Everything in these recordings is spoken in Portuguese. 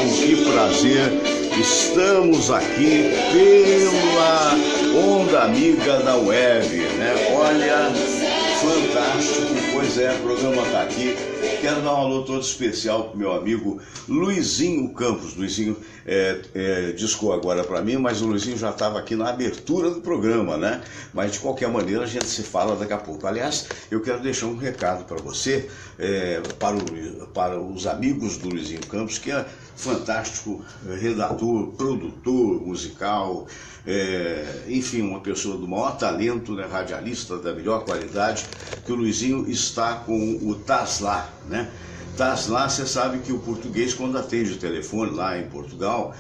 que prazer! Estamos aqui pela Onda Amiga da Web, né? Olha, fantástico, pois é, o programa está aqui. Quero dar um alô todo especial para o meu amigo Luizinho Campos. Luizinho discou agora para mim, mas o Luizinho já estava aqui na abertura do programa, né? Mas de qualquer maneira a gente se fala daqui a pouco. Aliás, eu quero deixar um recado para você, para os amigos do Luizinho Campos, que é fantástico redator, produtor musical, enfim, uma pessoa do maior talento, né, radialista da melhor qualidade, que o Luizinho está com o Tasla, né? Tasla, você sabe que o português, quando atende o telefone lá em Portugal,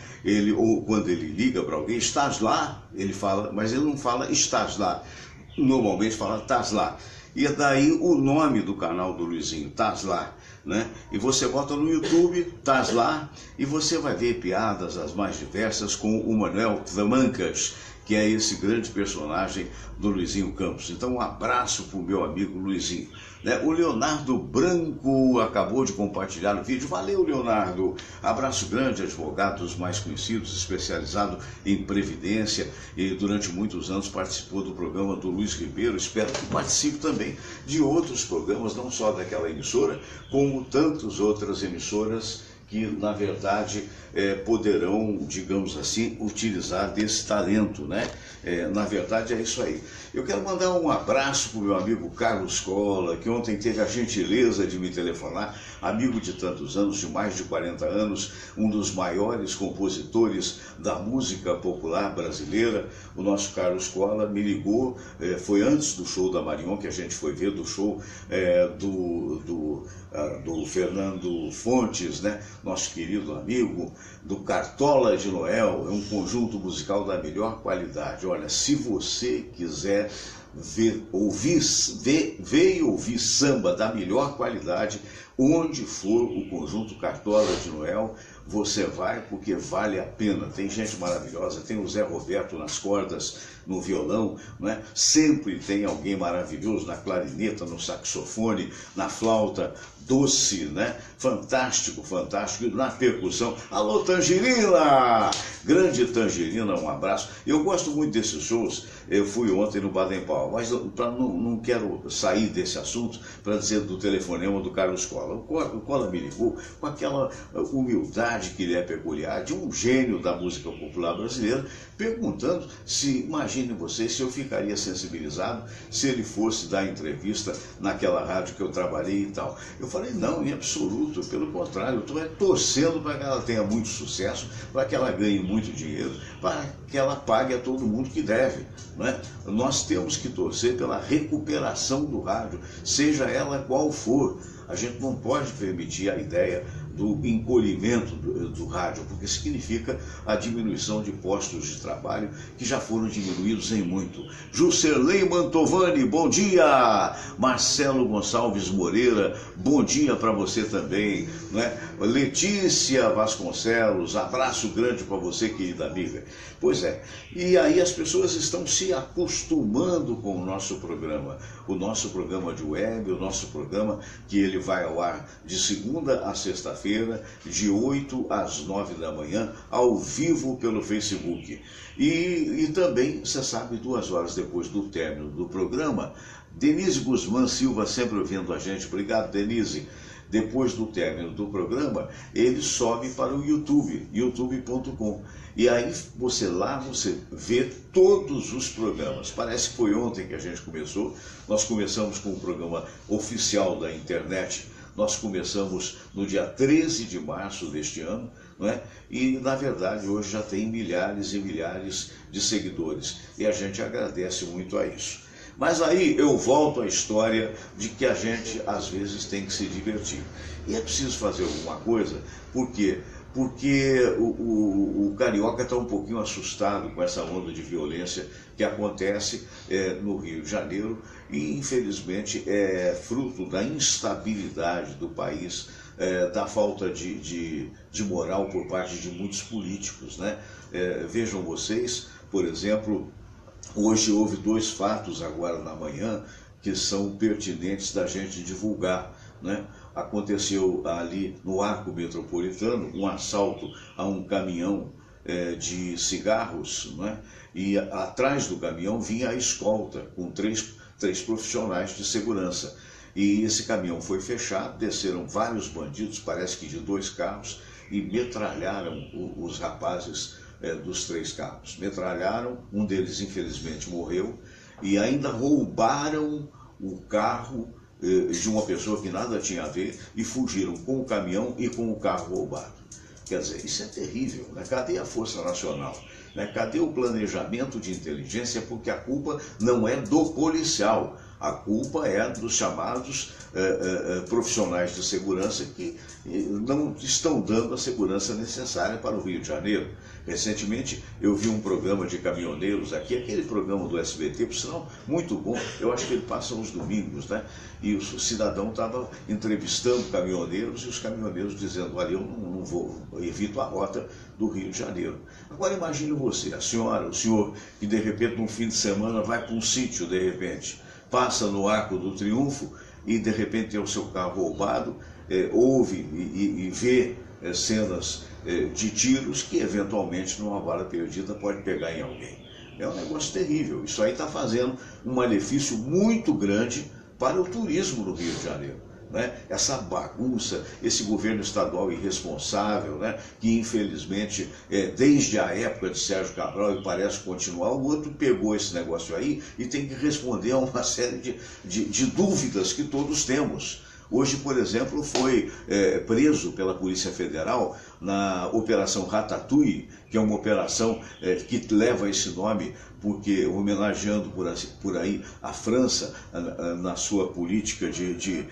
ou quando ele liga para alguém, estás lá, ele fala, mas ele não fala estás lá, normalmente fala Tasla. E daí o nome do canal do Luizinho, Tasla, né? E você bota no YouTube, Tasla, e você vai ver piadas as mais diversas com o Manuel Tamancas, que é esse grande personagem do Luizinho Campos. Então um abraço para o meu amigo Luizinho. O Leonardo Branco acabou de compartilhar o vídeo. Valeu, Leonardo. Abraço grande, advogado dos mais conhecidos, especializado em previdência, e durante muitos anos participou do programa do Luiz Ribeiro. Espero que participe também de outros programas, não só daquela emissora, como tantas outras emissoras que, na verdade, poderão, digamos assim, utilizar desse talento, né? Na verdade, é isso aí. Eu quero mandar um abraço para o meu amigo Carlos Cola, que ontem teve a gentileza de me telefonar, amigo de tantos anos, de mais de 40 anos, um dos maiores compositores da música popular brasileira. O nosso Carlos Cola me ligou, foi antes do show da Marion, que a gente foi ver, do show do Fernando Fontes, né? Nosso querido amigo, do Cartola de Noel. É um conjunto musical da melhor qualidade. Olha, se você quiser ver e ouvir samba da melhor qualidade, onde for o conjunto Cartola de Noel, você vai, porque vale a pena. Tem gente maravilhosa, tem o Zé Roberto nas cordas, no violão, né? Sempre tem alguém maravilhoso na clarineta, no saxofone, na flauta doce, né? Fantástico, fantástico. E na percussão, alô Tangerina! Grande Tangerina, um abraço. Eu gosto muito desses shows. Eu fui ontem no Baden Powell, mas não quero sair desse assunto para dizer do telefonema do Carlos Cola. O Cola me ligou com aquela humildade que lhe é peculiar, de um gênio da música popular brasileira, perguntando se, imagine vocês, se eu ficaria sensibilizado se ele fosse dar entrevista naquela rádio que eu trabalhei e tal. Eu falei, não, em absoluto, pelo contrário, eu estou torcendo para que ela tenha muito sucesso, para que ela ganhe muito dinheiro, para que ela pague a todo mundo que deve, não é? Nós temos que torcer pela recuperação do rádio, seja ela qual for. A gente não pode permitir a ideia do encolhimento do rádio, porque significa a diminuição de postos de trabalho que já foram diminuídos em muito. Juscelei Mantovani, bom dia! Marcelo Gonçalves Moreira, bom dia para você também, né? Letícia Vasconcelos, abraço grande para você, querida amiga. Pois é, e aí as pessoas estão se acostumando com o nosso programa de web, o nosso programa que ele vai ao ar de segunda a sexta-feira, de 8 às 9 da manhã, ao vivo pelo Facebook. E também, você sabe, 2 horas depois do término do programa, Denise Guzmán Silva sempre ouvindo a gente. Obrigado, Denise. Depois do término do programa, ele sobe para o YouTube, youtube.com. E aí você vê todos os programas. Parece que foi ontem que a gente começou. Nós começamos com o programa oficial da internet. Nós começamos no dia 13 de março deste ano, não é? E, na verdade, hoje já tem milhares e milhares de seguidores. E a gente agradece muito a isso. Mas aí eu volto à história de que a gente, às vezes, tem que se divertir. E é preciso fazer alguma coisa, por quê? Porque o carioca está um pouquinho assustado com essa onda de violência que acontece no Rio de Janeiro e, infelizmente, é fruto da instabilidade do país, da falta de moral por parte de muitos políticos, né? Vejam vocês, por exemplo, hoje houve 2 fatos agora na manhã que são pertinentes da gente divulgar, né? aconteceu ali no Arco Metropolitano um assalto a um caminhão de cigarros, não é? E atrás do caminhão vinha a escolta com três profissionais de segurança. E esse caminhão foi fechado, desceram vários bandidos, parece que de 2 carros, e metralharam os rapazes dos 3 carros. Metralharam, um deles infelizmente morreu, e ainda roubaram o carro de uma pessoa que nada tinha a ver e fugiram com o caminhão e com o carro roubado. Quer dizer, isso é terrível, né? Cadê a Força Nacional? Né? Cadê o planejamento de inteligência? Porque a culpa não é do policial, a culpa é dos chamados profissionais de segurança que não estão dando a segurança necessária para o Rio de Janeiro. Recentemente eu vi um programa de caminhoneiros aqui, aquele programa do SBT, por sinal, muito bom, eu acho que ele passa aos domingos, né? E o cidadão estava entrevistando caminhoneiros e os caminhoneiros dizendo, olha, eu não vou, eu evito a rota do Rio de Janeiro. Agora imagine você, a senhora, o senhor, que de repente num fim de semana vai para um sítio, de repente, passa no Arco do Triunfo e de repente tem o seu carro roubado, ouve e vê cenas de tiros que eventualmente numa bala perdida pode pegar em alguém. É um negócio terrível. Isso aí está fazendo um malefício muito grande para o turismo no Rio de Janeiro. Né? Essa bagunça, esse governo estadual irresponsável, né? Que infelizmente, desde a época de Sérgio Cabral, e parece continuar, o outro pegou esse negócio aí e tem que responder a uma série de dúvidas que todos temos. Hoje, por exemplo, foi preso pela Polícia Federal na Operação Ratatouille, que é uma operação que leva esse nome porque homenageando por aí a França na sua política de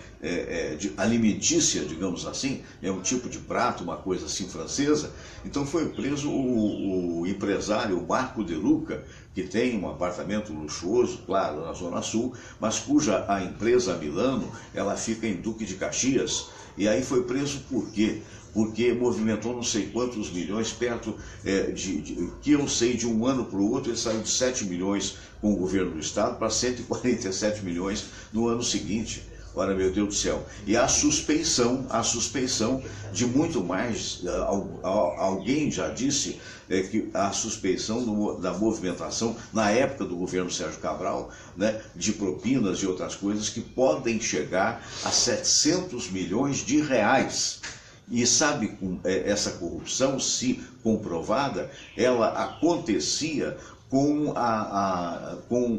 alimentícia, digamos assim, é um tipo de prato, uma coisa assim francesa. Então foi preso o empresário Marco De Luca, que tem um apartamento luxuoso, claro, na Zona Sul, mas cuja a empresa Milano, ela fica em Duque de Caxias. E aí foi preso por quê? Porque movimentou não sei quantos milhões, perto que eu sei, de um ano para o outro, ele saiu de 7 milhões com o governo do estado para 147 milhões no ano seguinte. Ora, meu Deus do céu. E a suspeição de muito mais, alguém já disse que a suspeição da movimentação na época do governo Sérgio Cabral, né, de propinas e outras coisas que podem chegar a 700 milhões de reais. E sabe, essa corrupção, se comprovada, ela acontecia com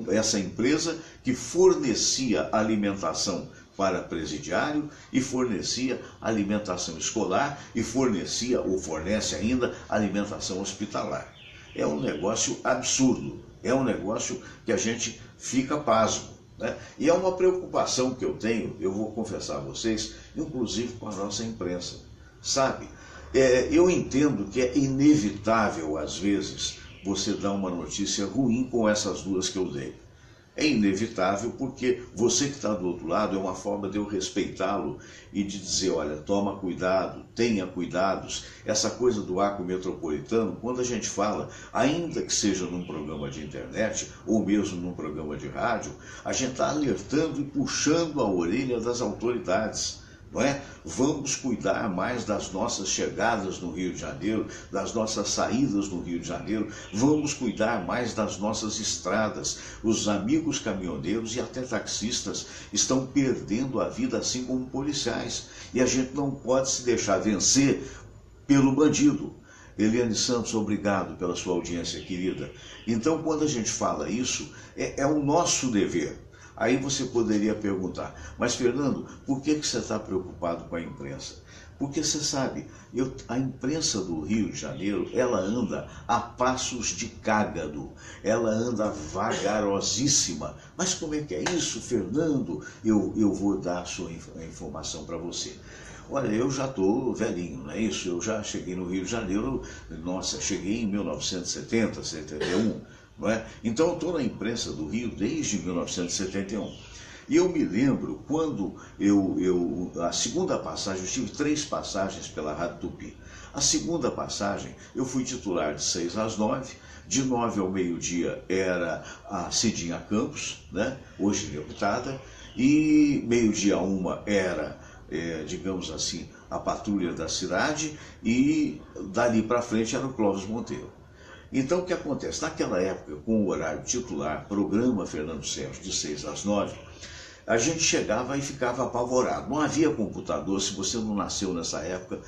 essa empresa que fornecia alimentação para presidiário e fornecia alimentação escolar e fornecia, ou fornece ainda, alimentação hospitalar. É um negócio absurdo, é um negócio que a gente fica pasmo, né? E é uma preocupação que eu tenho, eu vou confessar a vocês, inclusive com a nossa imprensa. Sabe, eu entendo que é inevitável, às vezes, você dar uma notícia ruim com essas duas que eu dei. É inevitável porque você que está do outro lado, é uma forma de eu respeitá-lo e de dizer, olha, toma cuidado, tenha cuidados. Essa coisa do Arco Metropolitano, quando a gente fala, ainda que seja num programa de internet ou mesmo num programa de rádio, a gente está alertando e puxando a orelha das autoridades. Não é? Vamos cuidar mais das nossas chegadas no Rio de Janeiro, das nossas saídas no Rio de Janeiro, vamos cuidar mais das nossas estradas. Os amigos caminhoneiros e até taxistas estão perdendo a vida, assim como policiais, e a gente não pode se deixar vencer pelo bandido. Eliane Santos, obrigado pela sua audiência, querida. Então, quando a gente fala isso, é o nosso dever. Aí você poderia perguntar, mas Fernando, por que você está preocupado com a imprensa? Porque você sabe, a imprensa do Rio de Janeiro, ela anda a passos de cágado, ela anda vagarosíssima. Mas como é que é isso, Fernando? Eu vou dar a sua informação para você. Olha, eu já estou velhinho, não é isso? Eu já cheguei no Rio de Janeiro, cheguei em 1970, 71. Não é? Então eu estou na imprensa do Rio desde 1971. E eu me lembro quando a segunda passagem, eu tive 3 passagens pela Rádio Tupi. A segunda passagem, eu fui titular de 6 às 9, de 9 ao meio-dia era a Cidinha Campos, né? Hoje deputada, e meio-dia a 1 era digamos assim, a patrulha da cidade, e dali para frente era o Clóvis Monteiro. Então o que acontece? Naquela época, com o horário titular, programa Fernando Sérgio de 6 às 9, a gente chegava e ficava apavorado. Não havia computador, se você não nasceu nessa época,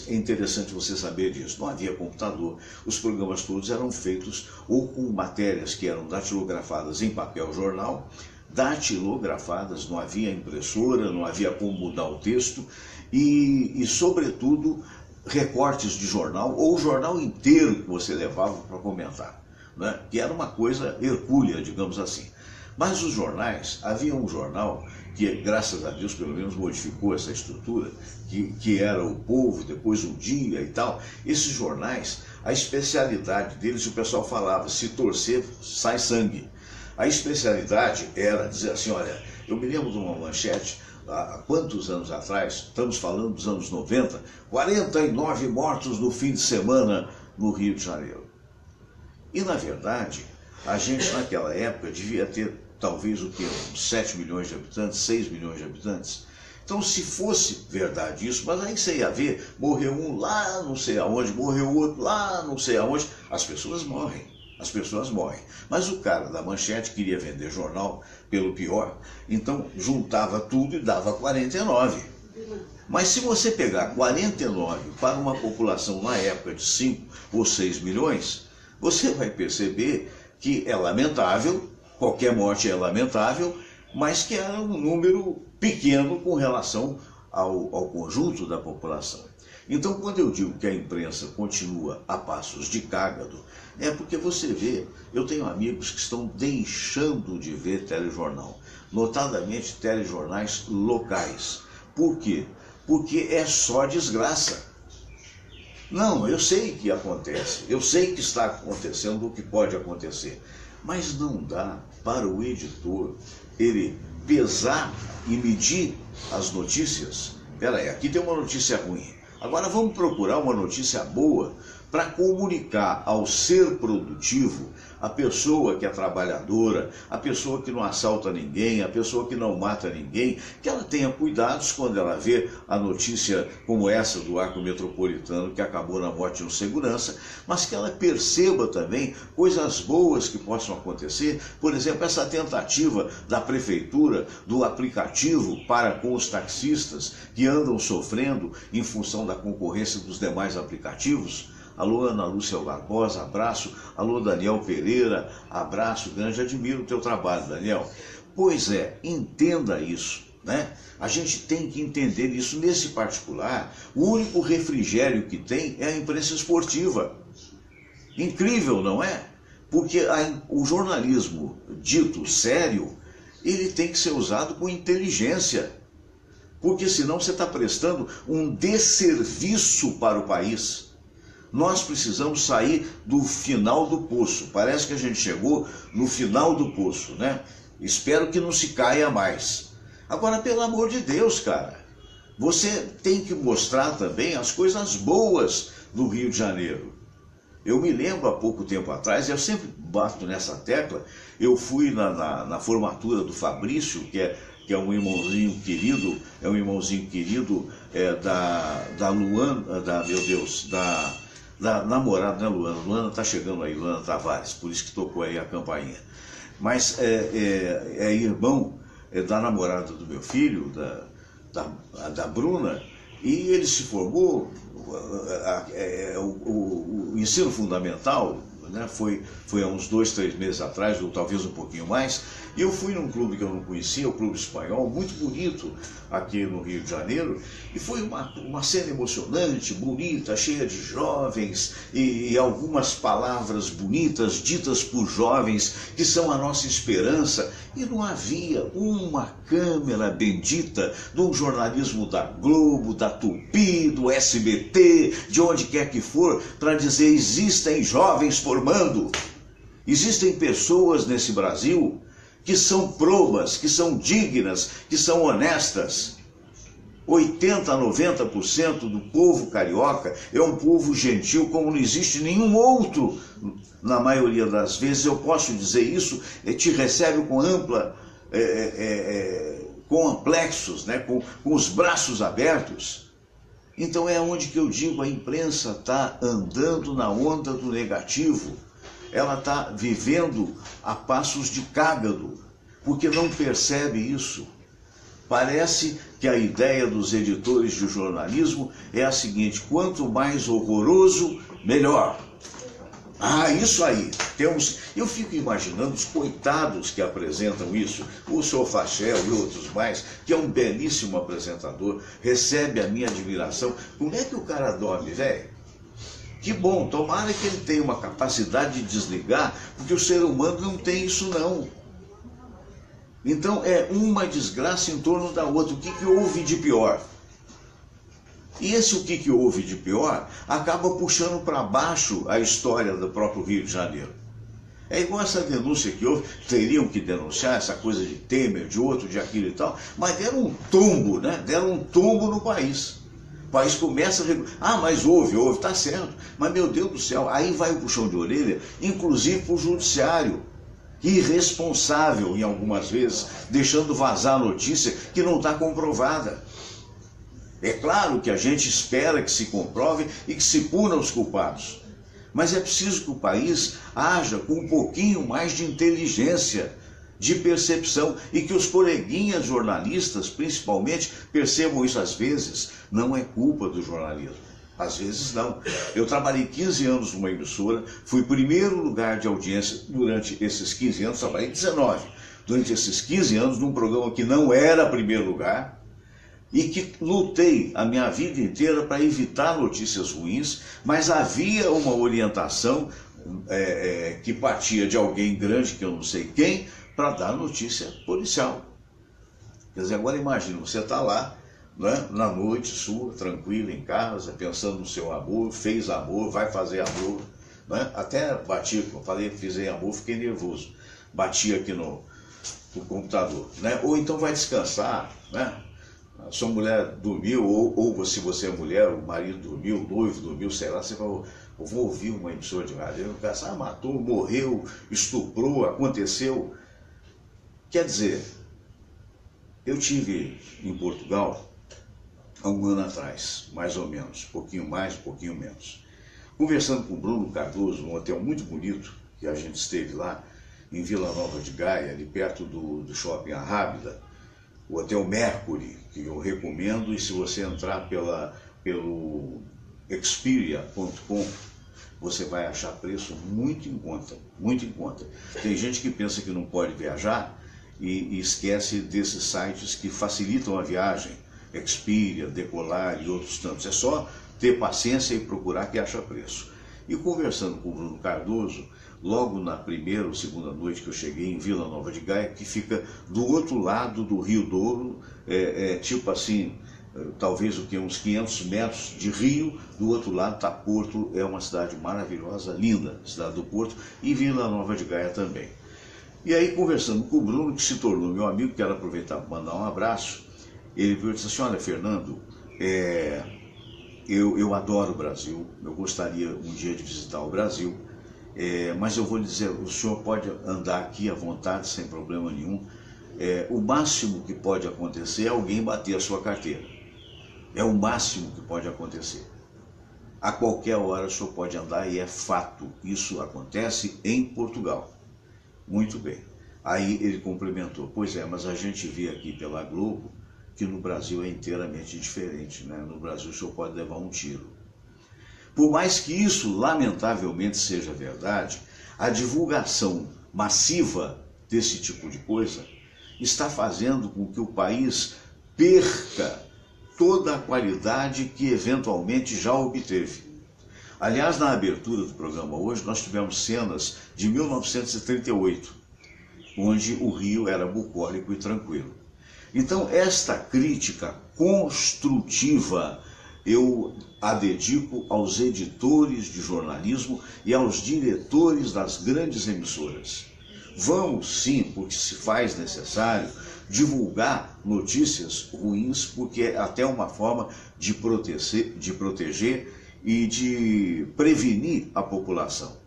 é interessante você saber disso. Não havia computador, os programas todos eram feitos ou com matérias que eram datilografadas em papel jornal, datilografadas, não havia impressora, não havia como mudar o texto, e sobretudo, recortes de jornal, ou o jornal inteiro que você levava para comentar, né? Que era uma coisa hercúlea, digamos assim. Mas os jornais, havia um jornal que, graças a Deus, pelo menos modificou essa estrutura, que era o Povo, depois o Dia e tal. Esses jornais, a especialidade deles, o pessoal falava, se torcer, sai sangue. A especialidade era dizer assim, olha, eu me lembro de uma manchete, há quantos anos atrás, estamos falando dos anos 90, 49 mortos no fim de semana no Rio de Janeiro. E, na verdade, a gente naquela época devia ter talvez o quê? Uns 7 milhões de habitantes, 6 milhões de habitantes. Então, se fosse verdade isso, mas aí você ia ver, morreu um lá não sei aonde, morreu o outro lá não sei aonde, as pessoas morrem. As pessoas morrem. Mas o cara da manchete queria vender jornal pelo pior, então juntava tudo e dava 49. Mas se você pegar 49 para uma população na época de 5 ou 6 milhões, você vai perceber que é lamentável, qualquer morte é lamentável, mas que era um número pequeno com relação ao conjunto da população. Então, quando eu digo que a imprensa continua a passos de cágado, é porque você vê, eu tenho amigos que estão deixando de ver telejornal, notadamente telejornais locais. Por quê? Porque é só desgraça. Não, eu sei que acontece, eu sei que está acontecendo o que pode acontecer, mas não dá para o editor ele pesar e medir as notícias. Espera aí, aqui tem uma notícia ruim. Agora vamos procurar uma notícia boa para comunicar ao ser produtivo, a pessoa que é trabalhadora, a pessoa que não assalta ninguém, a pessoa que não mata ninguém, que ela tenha cuidados quando ela vê a notícia como essa do arco metropolitano que acabou na morte de um segurança, mas que ela perceba também coisas boas que possam acontecer. Por exemplo, essa tentativa da prefeitura do aplicativo para com os taxistas que andam sofrendo em função da concorrência dos demais aplicativos. Alô, Ana Lúcia Barbosa, abraço. Alô, Daniel Pereira, abraço grande. Admiro o teu trabalho, Daniel. Pois é, entenda isso, né? A gente tem que entender isso. Nesse particular, o único refrigério que tem é a imprensa esportiva. Incrível, não é? Porque o jornalismo dito sério, ele tem que ser usado com inteligência. Porque senão você está prestando um desserviço para o país. Nós precisamos sair do final do poço. Parece que a gente chegou no final do poço, né? Espero que não se caia mais. Agora, pelo amor de Deus, cara, você tem que mostrar também as coisas boas do Rio de Janeiro. Eu me lembro há pouco tempo atrás, eu sempre bato nessa tecla, eu fui na formatura do Fabrício, que é um irmãozinho querido, da Luana, da namorada, né, Luana? Luana está chegando aí, Luana Tavares, por isso que tocou aí a campainha. Mas é irmão da namorada do meu filho, da Bruna, e ele se formou, o ensino fundamental, né, foi há uns 2, 3 meses atrás, ou talvez um pouquinho mais, e eu fui num clube que eu não conhecia, o Clube Espanhol, muito bonito aqui no Rio de Janeiro, e foi uma cena emocionante, bonita, cheia de jovens, e algumas palavras bonitas ditas por jovens, que são a nossa esperança, e não havia uma câmera bendita de um jornalismo da Globo, da Tupi, do SBT, de onde quer que for, para dizer, existem jovens formando, existem pessoas nesse Brasil que são probas, que são dignas, que são honestas. 80% a 90% do povo carioca é um povo gentil como não existe nenhum outro. Na maioria das vezes, eu posso dizer isso, te recebe com com amplexos, né? com os braços abertos. Então é onde que eu digo, a imprensa está andando na onda do negativo. Ela está vivendo a passos de cágado, porque não percebe isso. Parece que a ideia dos editores de jornalismo é a seguinte: quanto mais horroroso, melhor. Ah, isso aí. Eu fico imaginando os coitados que apresentam isso. O Sr. Fachel e outros mais, que é um belíssimo apresentador, recebe a minha admiração. Como é que o cara dorme, velho? Que bom, tomara que ele tenha uma capacidade de desligar, porque o ser humano não tem isso não. Então é uma desgraça em torno da outra. O que houve de pior? E esse o que houve de pior acaba puxando para baixo a história do próprio Rio de Janeiro. É igual essa denúncia que houve, teriam que denunciar essa coisa de Temer, de outro, de aquilo e tal, mas deram um tombo, né? Deram um tombo no país. O país começa a... mas houve, tá certo. Mas, meu Deus do céu, aí vai o puxão de orelha, inclusive para o judiciário. Irresponsável, em algumas vezes, deixando vazar a notícia que não está comprovada. É claro que a gente espera que se comprove e que se puna os culpados. Mas é preciso que o país haja com um pouquinho mais de inteligência, de percepção, e que os coleguinhas jornalistas, principalmente, percebam isso às vezes. Não é culpa do jornalismo. Às vezes não. Eu trabalhei 15 anos numa emissora, fui primeiro lugar de audiência durante esses 15 anos, trabalhei 19. Durante esses 15 anos, num programa que não era primeiro lugar, e que lutei a minha vida inteira para evitar notícias ruins, mas havia uma orientação que partia de alguém grande, que eu não sei quem, para dar notícia policial. Quer dizer, agora imagina, você está lá, né, na noite sua, tranquilo, em casa, pensando no seu amor, fez amor, vai fazer amor, né? Até bati, eu falei, fiz amor, fiquei nervoso, bati aqui no computador, né? Ou então vai descansar, né? A sua mulher dormiu, ou se você é mulher, o marido dormiu, o noivo dormiu, sei lá, você fala, eu vou ouvir uma emissora de rádio, o cara matou, morreu, estuprou, aconteceu. Quer dizer, eu tive em Portugal há um ano atrás, mais ou menos, um pouquinho mais, um pouquinho menos, conversando com o Bruno Cardoso, num hotel muito bonito, que a gente esteve lá, em Vila Nova de Gaia, ali perto do Shopping Arrábida, o Hotel Mercury, que eu recomendo, e se você entrar pelo Expedia.com, você vai achar preço muito em conta, muito em conta. Tem gente que pensa que não pode viajar e esquece desses sites que facilitam a viagem, Expedia, Decolar e outros tantos. É só ter paciência e procurar que acha preço. E conversando com o Bruno Cardoso, logo na primeira ou segunda noite que eu cheguei em Vila Nova de Gaia, que fica do outro lado do Rio Douro, tipo assim, talvez uns 500 metros de rio, do outro lado está Porto, é uma cidade maravilhosa, linda, cidade do Porto, e Vila Nova de Gaia também. E aí, conversando com o Bruno, que se tornou meu amigo, quero aproveitar para mandar um abraço, ele veio e disse assim, olha, Fernando, eu adoro o Brasil, eu gostaria um dia de visitar o Brasil, mas eu vou lhe dizer, o senhor pode andar aqui à vontade, sem problema nenhum. O máximo que pode acontecer é alguém bater a sua carteira. É o máximo que pode acontecer. A qualquer hora o senhor pode andar e é fato. Isso acontece em Portugal. Muito bem. Aí ele complementou, pois é, mas a gente vê aqui pela Globo que no Brasil é inteiramente diferente, né? No Brasil o senhor pode levar um tiro. Por mais que isso, lamentavelmente, seja verdade, a divulgação massiva desse tipo de coisa está fazendo com que o país perca toda a qualidade que eventualmente já obteve. Aliás, na abertura do programa hoje, nós tivemos cenas de 1938, onde o Rio era bucólico e tranquilo. Então, esta crítica construtiva eu a dedico aos editores de jornalismo e aos diretores das grandes emissoras. Vamos sim, porque se faz necessário, divulgar notícias ruins, porque é até uma forma de proteger e de prevenir a população.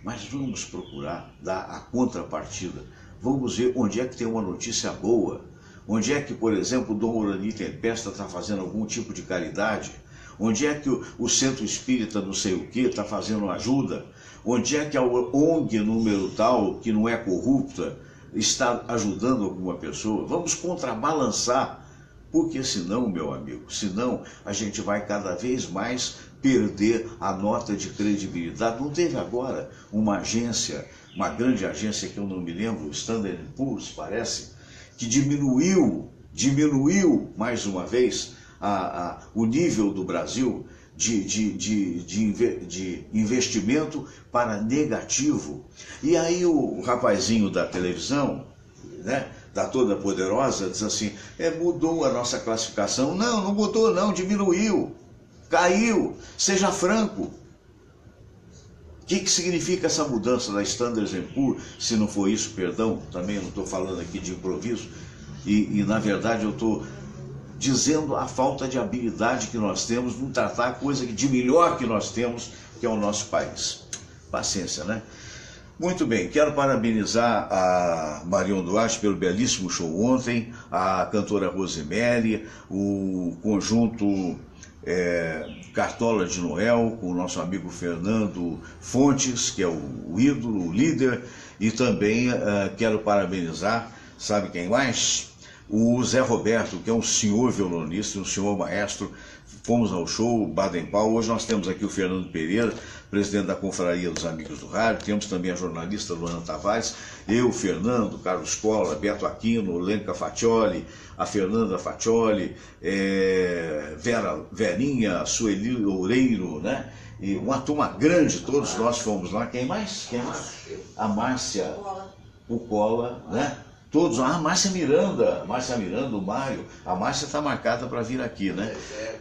Mas vamos procurar dar a contrapartida. Vamos ver onde é que tem uma notícia boa, Onde é que, por exemplo, o Dom Urani Tempesta está fazendo algum tipo de caridade? Onde é que o Centro Espírita não sei o que está fazendo ajuda? Onde é que a ONG número tal, que não é corrupta, está ajudando alguma pessoa? Vamos contrabalançar, porque senão, meu amigo, senão a gente vai cada vez mais perder a nota de credibilidade. Não teve agora uma agência, uma grande agência que eu não me lembro, Standard & Poor's, parece, que diminuiu mais uma vez o nível do Brasil de investimento para negativo. E aí o rapazinho da televisão, né, da Toda Poderosa, diz assim, mudou a nossa classificação. Não, não mudou não, diminuiu, caiu, seja franco. O que significa essa mudança da Standard & Poor's? Se não for isso, perdão, também eu não estou falando aqui de improviso, e na verdade eu estou dizendo a falta de habilidade que nós temos em tratar a coisa de melhor que nós temos, que é o nosso país. Paciência, né? Muito bem, quero parabenizar a Marion Duarte pelo belíssimo show ontem, a cantora Rosemary, o conjunto Cartola de Noel, com o nosso amigo Fernando Fontes, que é o ídolo, o líder, e também quero parabenizar, sabe quem mais? O Zé Roberto, que é um senhor violonista, um senhor maestro. Fomos ao show, Baden Powell. Hoje nós temos aqui o Fernando Pereira, presidente da Confraria dos Amigos do Rádio. Temos também a jornalista Luana Tavares, eu, Fernando, Carlos Cola, Beto Aquino, Lenca Faccioli, a Fernanda Faccioli, Verinha, Sueli Loureiro, né? E uma turma grande, todos nós fomos lá. Quem mais? A Márcia, o Cola, né? Todos, a Márcia Miranda, o Mário, a Márcia está marcada para vir aqui, né?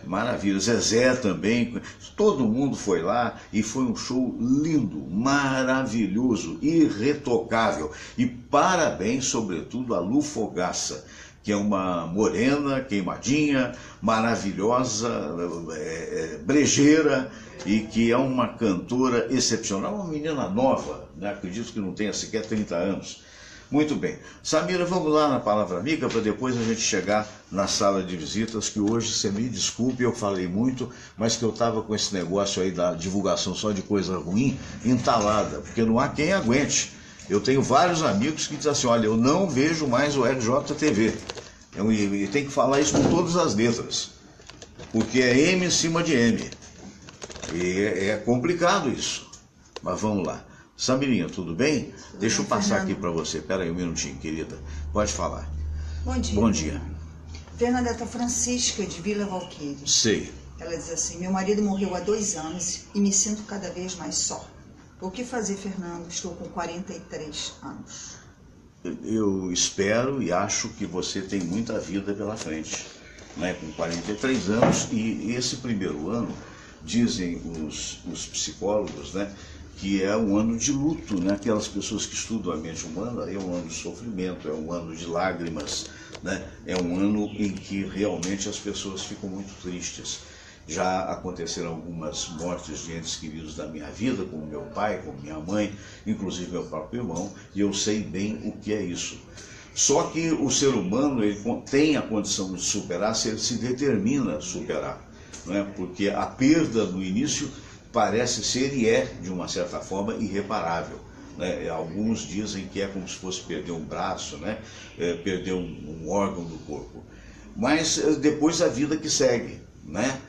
Maravilha, Zezé também, todo mundo foi lá e foi um show lindo, maravilhoso, irretocável. E parabéns, sobretudo, a Lu Fogaça, que é uma morena, queimadinha, maravilhosa, brejeira, e que é uma cantora excepcional, uma menina nova, né? Acredito que não tenha sequer 30 anos. Muito bem. Samira, vamos lá na Palavra Amiga para depois a gente chegar na sala de visitas, que hoje, você me desculpe, eu falei muito, mas que eu estava com esse negócio aí da divulgação só de coisa ruim entalada, porque não há quem aguente. Eu tenho vários amigos que dizem assim, olha, eu não vejo mais o RJTV. E tem que falar isso com todas as letras, porque é M em cima de M. E é complicado isso. Mas vamos lá. Samirinha, tudo bem? Deixa eu passar aqui para você. Espera aí um minutinho, querida. Pode falar. Bom dia. Bom dia. Fernanda Francisca, de Vila Valqueire. Sei. Ela diz assim, meu marido morreu há 2 anos e me sinto cada vez mais só. O que fazer, Fernando? Estou com 43 anos. Eu espero e acho que você tem muita vida pela frente, né? Com 43 anos, e esse primeiro ano, dizem os psicólogos, né, que é um ano de luto, né? Aquelas pessoas que estudam a mente humana, é um ano de sofrimento, é um ano de lágrimas, né? É um ano em que realmente as pessoas ficam muito tristes. Já aconteceram algumas mortes de entes queridos da minha vida, como meu pai, como minha mãe, inclusive meu próprio irmão, e eu sei bem o que é isso. Só que o ser humano, ele tem a condição de superar se ele se determina a superar, né? Porque a perda no início parece ser e é, de uma certa forma, irreparável, né? Alguns dizem que é como se fosse perder um braço, né? Perder um órgão do corpo. Mas depois a vida que segue, né?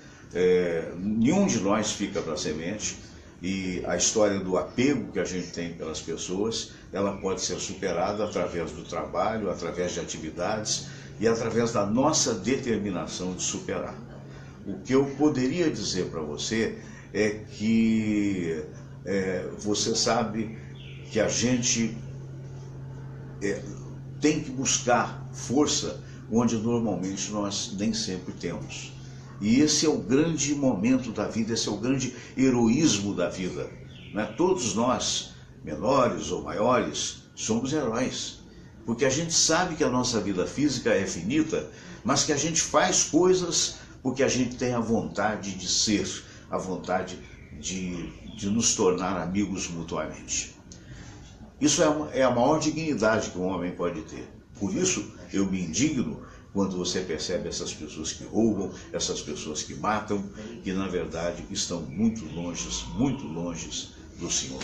Nenhum de nós fica para a semente, e a história do apego que a gente tem pelas pessoas, ela pode ser superada através do trabalho, através de atividades e através da nossa determinação de superar. O que eu poderia dizer para você é que você sabe que a gente tem que buscar força onde normalmente nós nem sempre temos. E esse é o grande momento da vida, esse é o grande heroísmo da vida, né? Todos nós, menores ou maiores, somos heróis, porque a gente sabe que a nossa vida física é finita, mas que a gente faz coisas porque a gente tem a vontade de ser, a vontade de nos tornar amigos mutuamente. Isso é a maior dignidade que um homem pode ter. Por isso, eu me indigno quando você percebe essas pessoas que roubam, essas pessoas que matam, que na verdade estão muito longe do Senhor.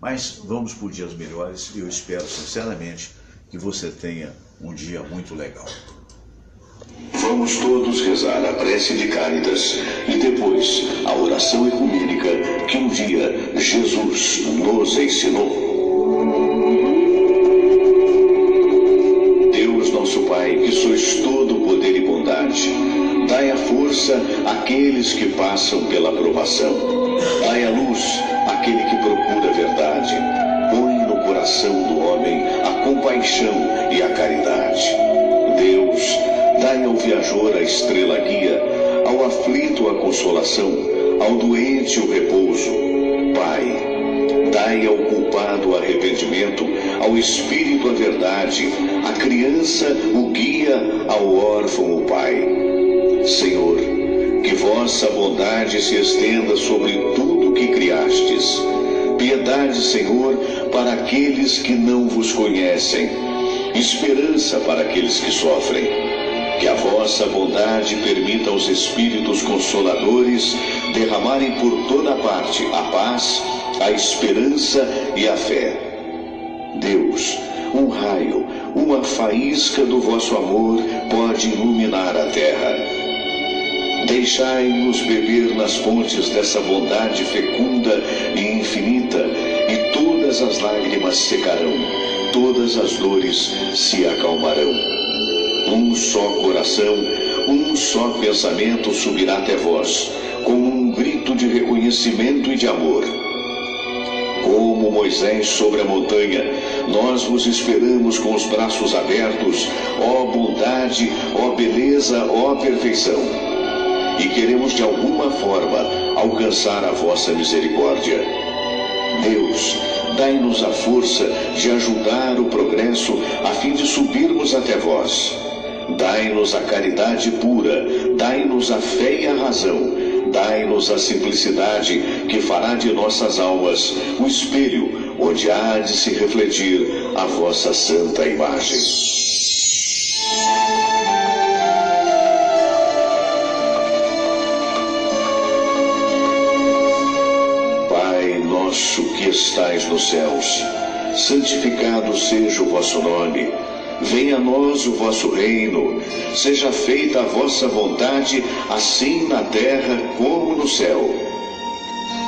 Mas vamos por dias melhores e eu espero sinceramente que você tenha um dia muito legal. Vamos todos rezar a prece de Cáritas e depois a oração ecumênica que um dia Jesus nos ensinou. Deus nosso Pai, que sois todo poder e bondade, dai a força àqueles que passam pela provação. Dai a luz àquele que procura a verdade. Põe no coração do homem a compaixão e a caridade. Deus, dai ao viajor a estrela guia, ao aflito a consolação, ao doente o repouso. Pai, dai ao culpado o arrependimento, ao espírito a verdade, à criança o guia, ao órfão o pai. Senhor, que vossa bondade se estenda sobre tudo que criastes. Piedade, Senhor, para aqueles que não vos conhecem. Esperança para aqueles que sofrem. Que a vossa bondade permita aos Espíritos Consoladores derramarem por toda parte a paz, a esperança e a fé. Deus, um raio, uma faísca do vosso amor pode iluminar a terra. Deixai-nos beber nas fontes dessa bondade fecunda e infinita, e todas as lágrimas secarão, todas as dores se acalmarão. Um só coração, um só pensamento subirá até vós, como um grito de reconhecimento e de amor. Como Moisés sobre a montanha, nós vos esperamos com os braços abertos, ó bondade, ó beleza, ó perfeição. E queremos de alguma forma alcançar a vossa misericórdia. Deus, dai-nos a força de ajudar o progresso a fim de subirmos até vós. Dai-nos a caridade pura, dai-nos a fé e a razão, dai-nos a simplicidade que fará de nossas almas o espelho onde há de se refletir a vossa santa imagem. Pai nosso que estais nos céus, santificado seja o vosso nome. Venha a nós o vosso reino, seja feita a vossa vontade, assim na terra como no céu.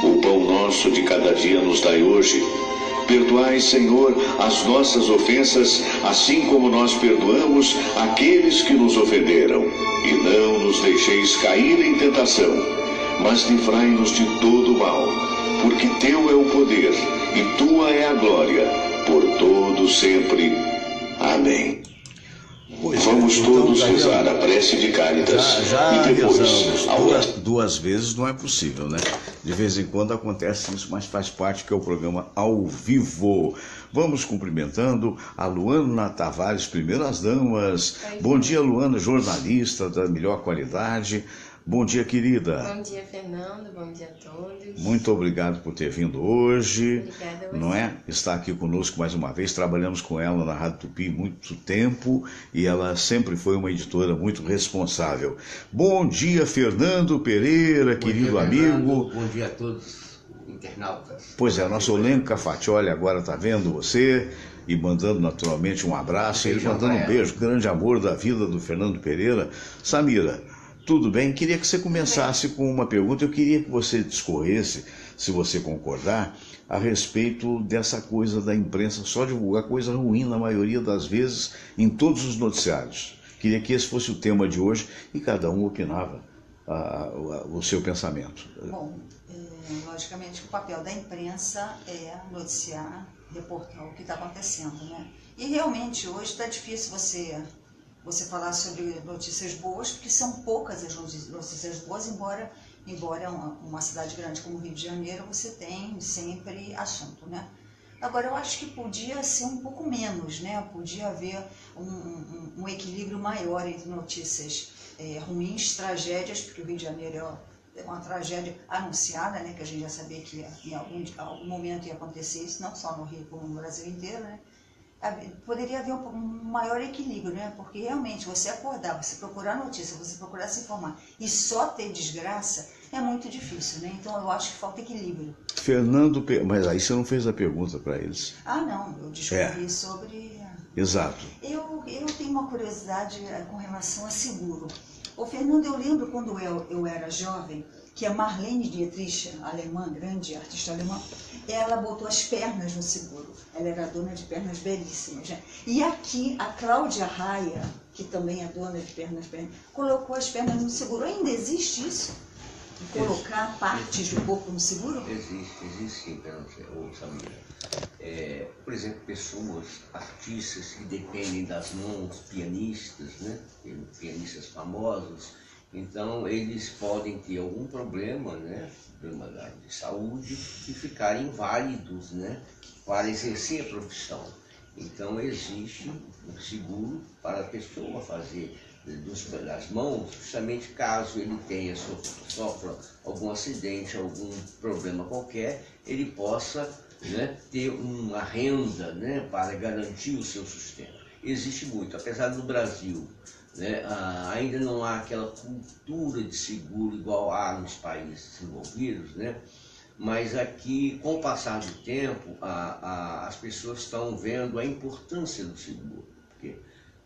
O pão nosso de cada dia nos dai hoje. Perdoai, Senhor, as nossas ofensas, assim como nós perdoamos aqueles que nos ofenderam. E não nos deixeis cair em tentação, mas livrai-nos de todo o mal, porque teu é o poder e tua é a glória, por todo sempre. Amém. Vamos todos rezar a prece de Cáritas Já e depois rezamos a oração. duas vezes, não é possível, né? De vez em quando acontece isso, mas faz parte que é o programa ao vivo. Vamos cumprimentando a Luana Tavares, primeiras damas. Bom dia, Luana, jornalista da melhor qualidade. Bom dia, querida. Bom dia, Fernando. Bom dia a todos. Muito obrigado por ter vindo hoje. Obrigada a você. Não é? Está aqui conosco mais uma vez. Trabalhamos com ela na Rádio Tupi muito tempo e ela sempre foi uma editora muito responsável. Bom dia, Fernando Pereira, querido amigo. Bom dia a todos, internautas. Pois é, nosso Lenco Cafatioli agora está vendo você e mandando naturalmente um abraço. Ele mandando um beijo, grande amor da vida do Fernando Pereira. Samira, tudo bem? Queria que você começasse com uma pergunta. Eu queria que você discorresse, se você concordar, a respeito dessa coisa da imprensa só divulgar coisa ruim na maioria das vezes em todos os noticiários. Queria que esse fosse o tema de hoje e cada um opinava o seu pensamento. Bom, logicamente o papel da imprensa é noticiar, reportar o que está acontecendo, né? E realmente hoje está difícil você falar sobre notícias boas, porque são poucas as notícias boas, embora uma cidade grande como o Rio de Janeiro, você tem sempre assunto, né? Agora, eu acho que podia ser um pouco menos, né? Podia haver um equilíbrio maior entre notícias ruins, tragédias, porque o Rio de Janeiro é uma tragédia anunciada, né? Que a gente já sabia que em algum momento ia acontecer isso, não só no Rio, como no Brasil inteiro, né? poderia haver um maior equilíbrio, né? Porque realmente você acordar, você procurar notícia, você procurar se informar e só ter desgraça é muito difícil, né? Então eu acho que falta equilíbrio. Fernando, mas aí você não fez a pergunta para eles. Ah, não, eu descobri sobre... Exato. Eu tenho uma curiosidade com relação a seguro. Ô Fernando, eu lembro quando eu era jovem, que a Marlene Dietrich, alemã, grande artista alemã, ela botou as pernas no seguro. Ela era dona de pernas belíssimas, né? E aqui a Cláudia Raia, que também é dona de pernas belíssimas, colocou as pernas no seguro. Ainda existe isso? De colocar partes do corpo no seguro? Existe sim, Samira. Por exemplo, pessoas, artistas que dependem das mãos, pianistas, né? Pianistas famosos. Então, eles podem ter algum problema, né, problema de saúde e ficarem inválidos, né, para exercer a profissão. Então, existe um seguro para a pessoa fazer das mãos, justamente caso ele tenha sofra algum acidente, algum problema qualquer, ele possa, né, ter uma renda, né, para garantir o seu sustento. Existe muito, apesar do Brasil, né, ainda não há aquela cultura de seguro igual há nos países desenvolvidos, né? Mas aqui, com o passar do tempo, as pessoas estão vendo a importância do seguro. Porque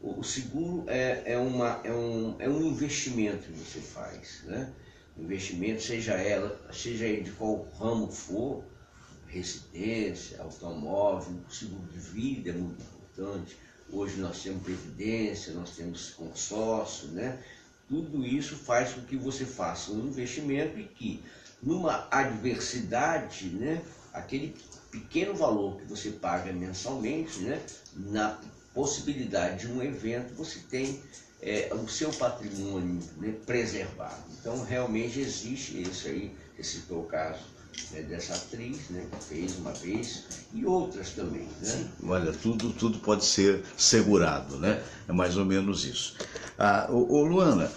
o seguro é um investimento que você faz, né? Investimento, seja ele de qual ramo for, residência, automóvel, seguro de vida é muito importante. Hoje nós temos previdência, nós temos consórcio, né? Tudo isso faz com que você faça um investimento e que, numa adversidade, né, aquele pequeno valor que você paga mensalmente, né, na possibilidade de um evento, você tem o seu patrimônio, né, preservado. Então, realmente existe isso aí, você citou o caso, né, dessa atriz, né, que fez uma vez, e outras também, né? Olha, tudo pode ser segurado, né? É mais ou menos isso. Luana,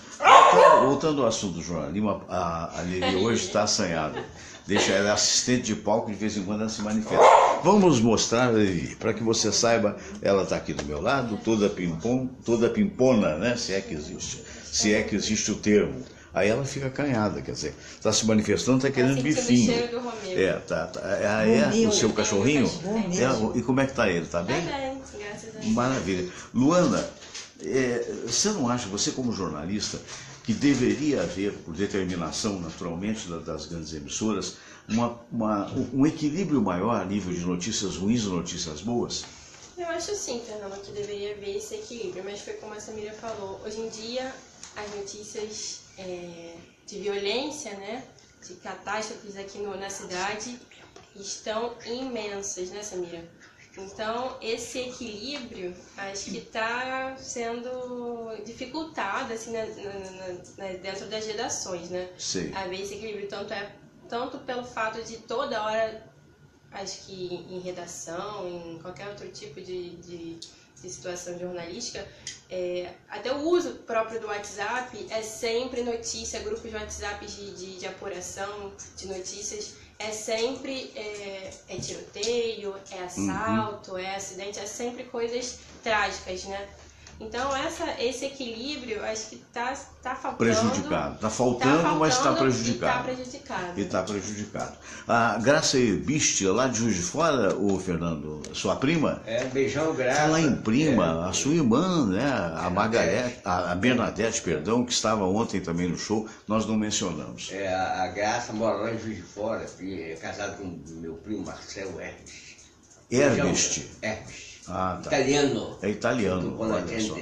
voltando ao assunto do jornalismo, a Lili hoje está assanhada. Ela é assistente de palco, de vez em quando ela se manifesta. Vamos mostrar, Lili, para que você saiba, ela está aqui do meu lado, toda pimpona, né? Se é que existe o termo. Aí ela fica acanhada, quer dizer, está se manifestando, está querendo bifinho. O seu cachorrinho? E como é que está ele? Está bem? Está bem, graças a Deus. Maravilha. Luana, você não acha, você como jornalista, que deveria haver, por determinação naturalmente das grandes emissoras, um equilíbrio maior a nível de notícias ruins e notícias boas? Eu acho sim, Fernando, que deveria haver esse equilíbrio, mas foi como a Samira falou, hoje em dia as notícias de violência, né, de catástrofes aqui na cidade estão imensas, né, Samira? Então, esse equilíbrio, acho que está sendo dificultado, assim, dentro das redações, né? Sim. Haver esse equilíbrio, tanto pelo fato de toda hora, acho que em redação, em qualquer outro tipo de situação jornalística, até o uso próprio do WhatsApp é sempre notícia, grupos de WhatsApp de apuração de notícias, é sempre tiroteio, é assalto, é acidente, é sempre coisas trágicas, né? Então esse equilíbrio, acho que tá faltando. Prejudicado. Está faltando, mas está prejudicado. E está prejudicado. A Graça Erbiste, lá de Juiz de Fora, o Fernando, sua prima? Um beijão, Graça. Fala em prima, a sua irmã, né? A Bernadette, perdão, que estava ontem também no show, nós não mencionamos. A Graça mora lá em Juiz de Fora, é casada com o meu primo Marcelo Erbiste. Erbiste. Ah, tá. Italiano. É italiano, olha só.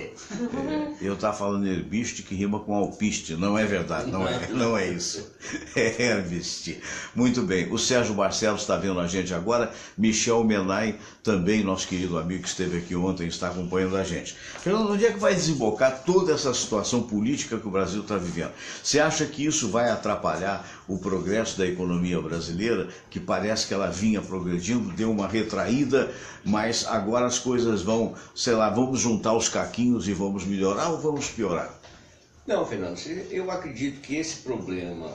Eu estava falando Erbiste, que rima com alpiste. Não é verdade, não é isso. É Erbiste. Muito bem. O Sérgio Barcelos está vendo a gente agora. Michel Menai, também nosso querido amigo que esteve aqui ontem, está acompanhando a gente. Fernando, onde é que vai desembocar toda essa situação política que o Brasil está vivendo? Você acha que isso vai atrapalhar o progresso da economia brasileira, que parece que ela vinha progredindo, deu uma retraída, mas agora as coisas vão, sei lá, vamos juntar os caquinhos e vamos melhorar ou vamos piorar? Não, Fernando, eu acredito que esse problema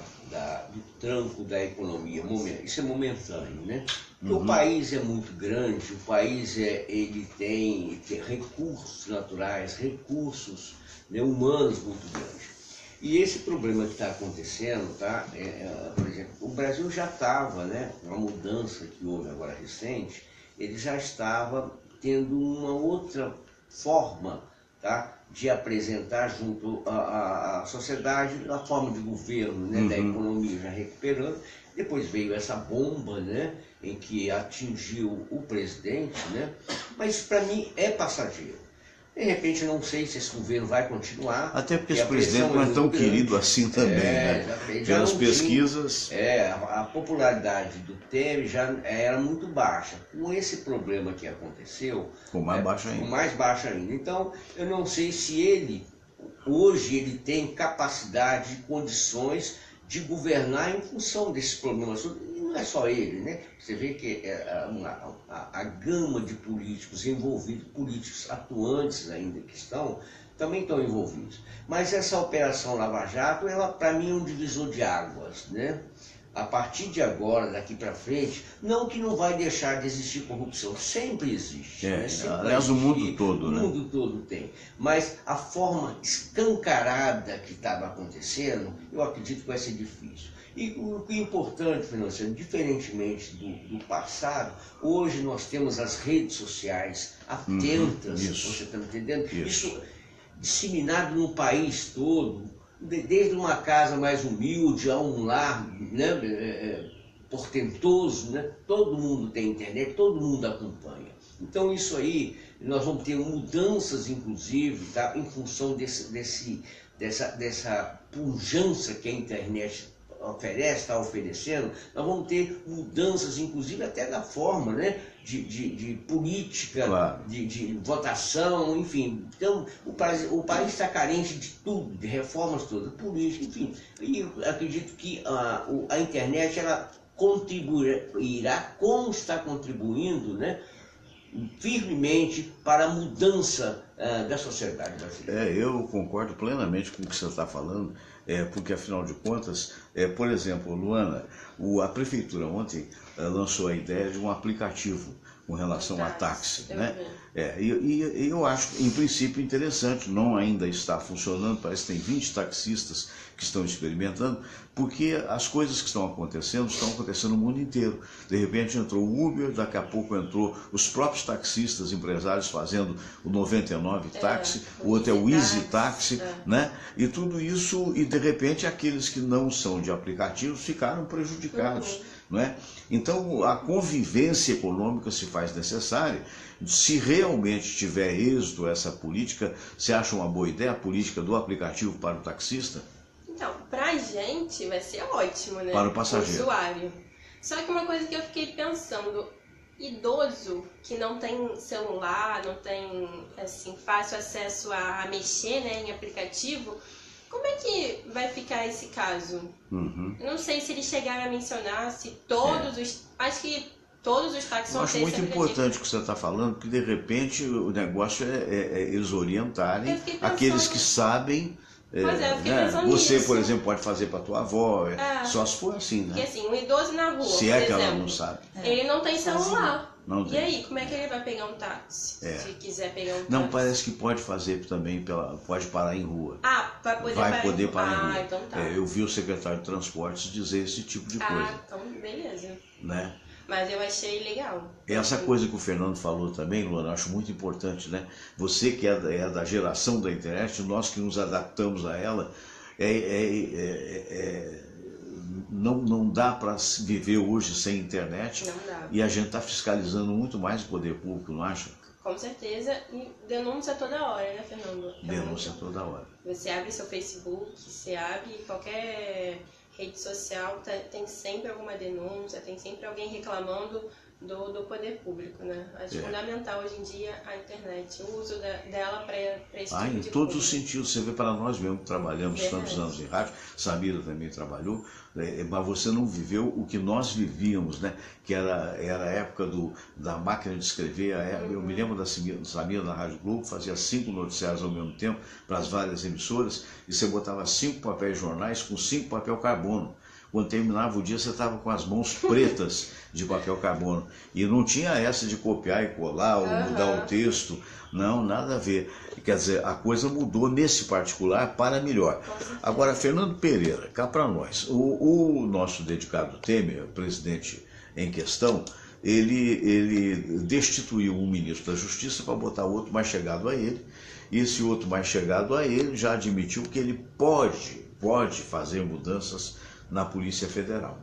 do tranco da economia. Isso é momentâneo, né? Porque o país é muito grande, o país ele tem recursos naturais, recursos, né, humanos muito grandes. E esse problema que está acontecendo, tá? Por exemplo, o Brasil já estava, né, uma mudança que houve agora recente, ele já estava tendo uma outra forma, tá, de apresentar junto à sociedade a forma de governo, né, da economia já recuperando. Depois veio essa bomba, né, em que atingiu o presidente, né, mas para mim é passageiro. De repente, não sei se esse governo vai continuar. Até porque esse presidente não é tão querido assim também, né? Pelas pesquisas. A popularidade do Temer já era muito baixa. Com esse problema que aconteceu, Ficou mais baixa ainda. mais baixa ainda. Então, eu não sei se hoje ele tem capacidade e condições de governar em função desses problemas. E não é só ele, né? Você vê que a gama de políticos envolvidos, políticos atuantes ainda que também estão envolvidos. Mas essa operação Lava Jato, ela para mim é um divisor de águas, né? A partir de agora, daqui para frente, não que não vai deixar de existir corrupção, sempre existe. Né? Sempre aliás, o mundo todo, né? O mundo todo tem. Mas a forma escancarada que estava acontecendo, eu acredito que vai ser difícil. E o que é importante, Fernando, diferentemente do passado, hoje nós temos as redes sociais atentas, você está entendendo? Isso disseminado no país todo, desde uma casa mais humilde a um lar, né, portentoso, né? Todo mundo tem internet, todo mundo acompanha. Então isso aí, nós vamos ter mudanças, inclusive, tá? Em função dessa pujança que a internet está oferecendo, nós vamos ter mudanças, inclusive até da forma, né, de política, claro, de votação, enfim. Então, o país está carente de tudo, de reformas todas, política, enfim. E eu acredito que a internet, ela contribuirá, como está contribuindo, né, firmemente para a mudança da sociedade brasileira. Eu concordo plenamente com o que você está falando, porque afinal de contas, por exemplo, Luana, a prefeitura ontem lançou a ideia de um aplicativo com relação a táxi, né? E eu acho, em princípio, interessante, não ainda está funcionando, parece que tem 20 taxistas que estão experimentando, porque as coisas que estão acontecendo no mundo inteiro. De repente entrou o Uber, daqui a pouco entrou os próprios taxistas, empresários fazendo o 99 táxi, o outro é o Easy Táxi, né? E tudo isso, e de repente aqueles que não são de aplicativos ficaram prejudicados. Não é? Então a convivência econômica se faz necessária. Se realmente tiver êxito essa política, você acha uma boa ideia a política do aplicativo para o taxista? Então, pra gente vai ser ótimo, né? Para o passageiro. O usuário. Só que uma coisa que eu fiquei pensando, idoso que não tem celular, não tem assim, fácil acesso a mexer, né, em aplicativo, como é que vai ficar esse caso? Eu não sei se eles chegaram a mencionar se todos os... Acho que todos os táxis vão ter esse aplicativo. Eu acho muito importante o que você está falando, porque de repente o negócio é eles orientarem aqueles que sabem. Você, por exemplo, pode fazer para tua avó, só se for assim, né? Porque assim, um idoso na rua, se é que ela não sabe. Ele não tem celular. Não tem. E aí, como é que ele vai pegar um táxi? Se quiser pegar um táxi. Não, parece que pode fazer também, pode parar em rua. Vai poder parar em rua. Então tá. Eu vi o secretário de Transportes dizer esse tipo de coisa. Então beleza. Né? Mas eu achei legal. Essa coisa que o Fernando falou também, Luana, eu acho muito importante, né? Você que é da geração da internet, nós que nos adaptamos a ela, não dá para viver hoje sem internet. Não dá. E a gente está fiscalizando muito mais o poder público, não acha? Com certeza. E denúncia toda hora, né, Fernando? Denúncia toda hora. Você abre seu Facebook, você abre qualquer rede social, tem sempre alguma denúncia, tem sempre alguém reclamando do poder público, né? Acho fundamental hoje em dia a internet, o uso dela para esse tipo em de todos coisa. os sentidos. Você vê para nós mesmo que trabalhamos tantos anos em rádio, Samira também trabalhou, mas você não viveu o que nós vivíamos, né? Que era a época da máquina de escrever. Eu me lembro da Samira na Rádio Globo, fazia 5 noticiários ao mesmo tempo para as várias emissoras, e você botava 5 papéis jornais com 5 papel carbono. quando terminava o dia você estava com as mãos pretas de papel carbono. E não tinha essa de copiar e colar ou mudar o texto. Não, nada a ver. Quer dizer, a coisa mudou nesse particular para melhor. Agora, Fernando Pereira, cá para nós. O nosso dedicado Temer, o presidente em questão, ele destituiu um ministro da Justiça para botar outro mais chegado a ele. E esse outro mais chegado a ele já admitiu que ele pode fazer mudanças na Polícia Federal.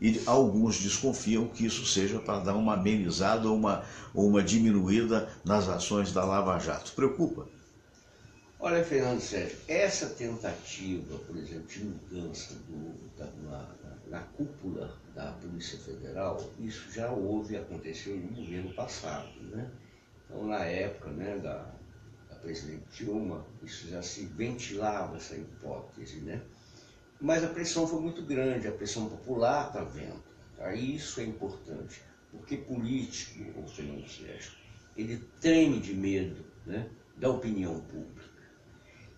E alguns desconfiam que isso seja para dar uma amenizada ou uma diminuída nas ações da Lava Jato. Preocupa? Olha, Fernando Sérgio, essa tentativa, por exemplo, de mudança na cúpula da Polícia Federal, isso já aconteceu no governo passado, né? Então, na época, né, da presidente Dilma, isso já se ventilava, essa hipótese, né? Mas a pressão foi muito grande, a pressão popular está vendo. Tá? E isso é importante, porque político, o Fernando Sérgio, ele treme de medo, né, da opinião pública.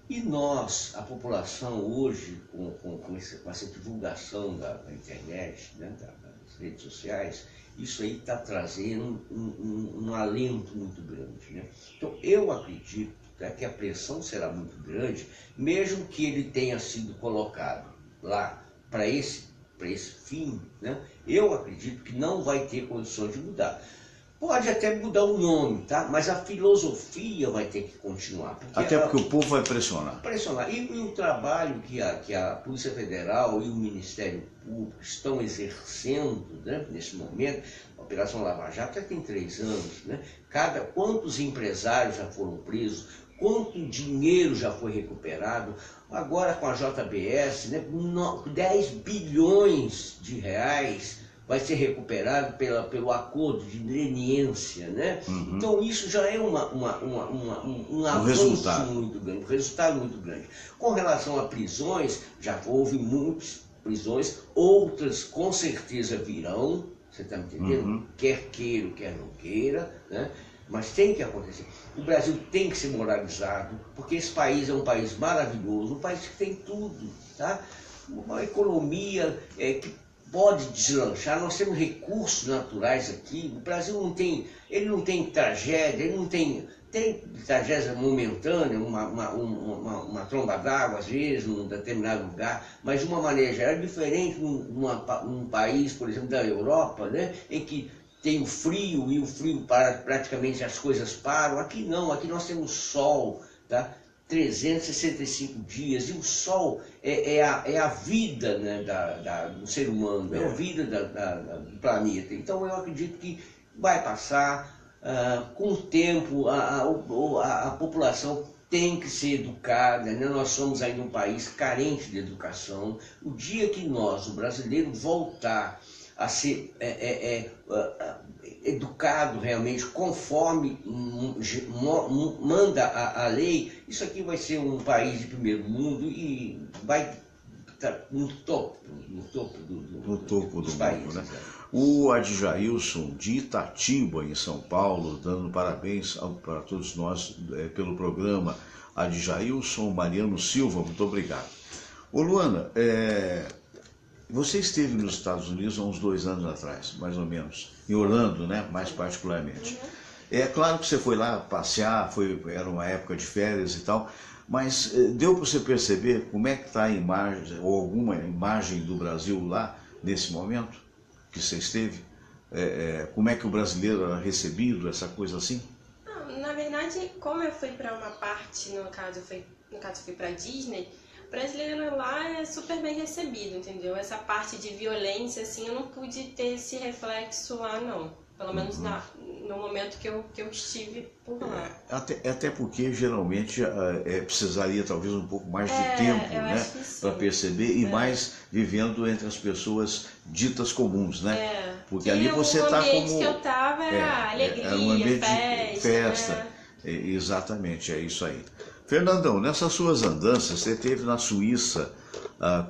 E nós, a população hoje, com essa divulgação da internet, né, das redes sociais, isso aí está trazendo um alento muito grande, né? Então, eu acredito, né, que a pressão será muito grande, mesmo que ele tenha sido colocado lá para esse fim, né? Eu acredito que não vai ter condições de mudar. Pode até mudar o nome, tá? Mas a filosofia vai ter que continuar. Porque o povo vai pressionar. E o trabalho que a Polícia Federal e o Ministério Público estão exercendo, né, nesse momento, a Operação Lava Jato já tem 3 anos, né? Quantos empresários já foram presos, quanto dinheiro já foi recuperado, agora com a JBS, né, 10 bilhões de reais vai ser recuperado pelo acordo de leniência, né? Então isso já é um avanço muito grande, um resultado muito grande. Com relação a prisões, já houve muitas prisões, outras com certeza virão, você está me entendendo? Quer queira, quer não queira, né? Mas tem que acontecer. O Brasil tem que ser moralizado, porque esse país é um país maravilhoso, um país que tem tudo, tá? Uma economia que pode deslanchar, nós temos recursos naturais aqui, o Brasil não tem tragédia, ele não tem tragédia momentânea, uma tromba d'água às vezes, num determinado lugar, mas de uma maneira geral, diferente num país, por exemplo, da Europa, né, em que tem o frio, e o frio praticamente as coisas param. Aqui não, aqui nós temos sol, tá? 365 dias, e o sol é a vida, né, do ser humano, é a vida do planeta. Então eu acredito que vai passar, com o tempo a população tem que ser educada, né? Nós somos ainda um país carente de educação. O dia que nós, o brasileiro, voltar a ser educado realmente, conforme manda a lei, isso aqui vai ser um país de primeiro mundo e vai estar no topo do país, mundo, né? O Adjailson de Itatiba, em São Paulo, dando parabéns para todos nós pelo programa. Adjailson Mariano Silva, muito obrigado. Ô Luana, você esteve nos Estados Unidos há uns 2 anos atrás, mais ou menos, em Orlando, né, mais particularmente. É claro que você foi lá passear, era uma época de férias e tal, mas deu para você perceber como é que está a imagem, ou alguma imagem do Brasil lá, nesse momento que você esteve? Como é que o brasileiro era recebido, essa coisa assim? Não, na verdade, como eu fui para uma parte, no caso fui para Disney, o brasileiro lá é super bem recebido, entendeu? Essa parte de violência, assim, eu não pude ter esse reflexo lá, não. Pelo menos no momento que eu estive por lá. Até porque, geralmente, precisaria talvez um pouco mais de tempo, né, para perceber, e mais vivendo entre as pessoas ditas comuns, né? Porque ali você está como... O ambiente que eu estava era alegria, um ambiente festa. Né? Exatamente, é isso aí. Fernandão, nessas suas andanças, você esteve na Suíça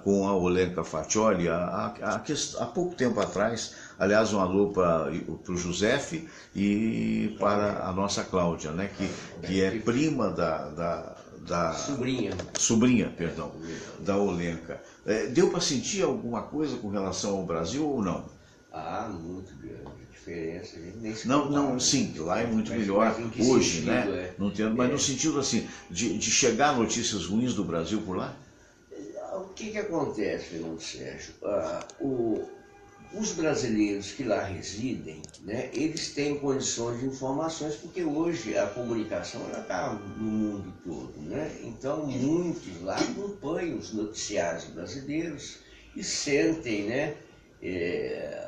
com a Olenka Faccioli há pouco tempo atrás. Aliás, um alô para o Josefe e para a nossa Cláudia, né, que é prima sobrinha, perdão, da Olenka. Deu para sentir alguma coisa com relação ao Brasil ou não? Ah, muito grande. A diferença, a gente nem se Não, sim, lá é muito melhor hoje, sentido, né? Não tem, mas no sentido assim, de chegar notícias ruins do Brasil por lá? O que acontece, Fernando Sérgio? Os brasileiros que lá residem, né, eles têm condições de informações, porque hoje a comunicação está no mundo todo, né? Então muitos lá acompanham os noticiários brasileiros e sentem, né,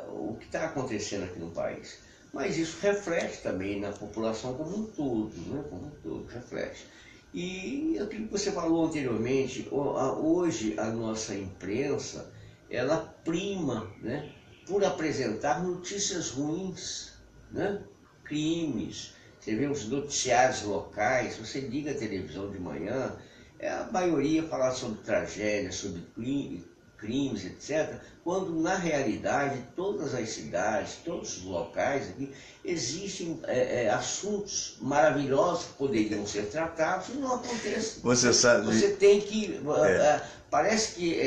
o que está acontecendo aqui no país. Mas isso reflete também na população como um todo, né? Como um todo, reflete. E aquilo que você falou anteriormente, hoje a nossa imprensa, ela prima, né, por apresentar notícias ruins, né? Crimes. Você vê os noticiários locais, você liga a televisão de manhã, a maioria fala sobre tragédias, sobre crimes, etc., quando na realidade todas as cidades, todos os locais aqui, existem assuntos maravilhosos que poderiam ser tratados e não acontecem. Você sabe... Você tem que... parece que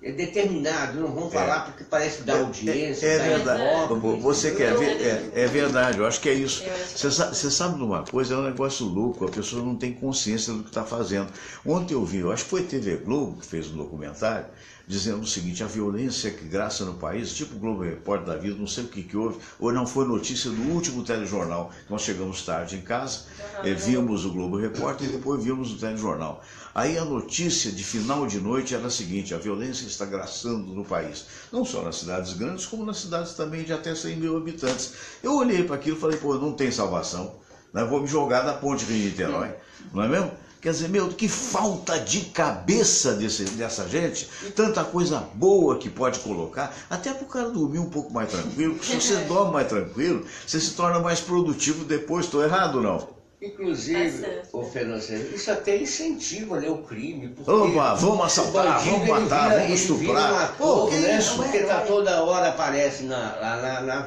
é determinado, não vamos falar porque parece dar audiência. É verdade. Você quer ver? É verdade, eu acho que é isso. Você sabe de uma coisa, é um negócio louco, a pessoa não tem consciência do que está fazendo. Ontem eu vi, eu acho que foi a TV Globo que fez um documentário, dizendo o seguinte: a violência que graça no país, tipo o Globo Repórter da vida, não sei o que houve, ou não foi notícia do último telejornal. Nós chegamos tarde em casa, vimos o Globo Repórter e depois vimos o telejornal. Aí a notícia de final de noite era a seguinte: a violência está graçando no país. Não só nas cidades grandes, como nas cidades também de até 100 mil habitantes. Eu olhei para aquilo e falei, pô, não tem salvação. Né? Vou me jogar da ponte Rio-Niterói, não é mesmo? Quer dizer, meu, que falta de cabeça dessa gente, tanta coisa boa que pode colocar, até para o cara dormir um pouco mais tranquilo, porque se você dorme mais tranquilo, você se torna mais produtivo depois. Estou errado ou não? Inclusive, Fernando Sérgio, isso até incentiva, né, o crime. Opa, vamos assaltar, vamos matar, vamos estuprar. Pô, que né? Isso? Porque tá toda hora aparece na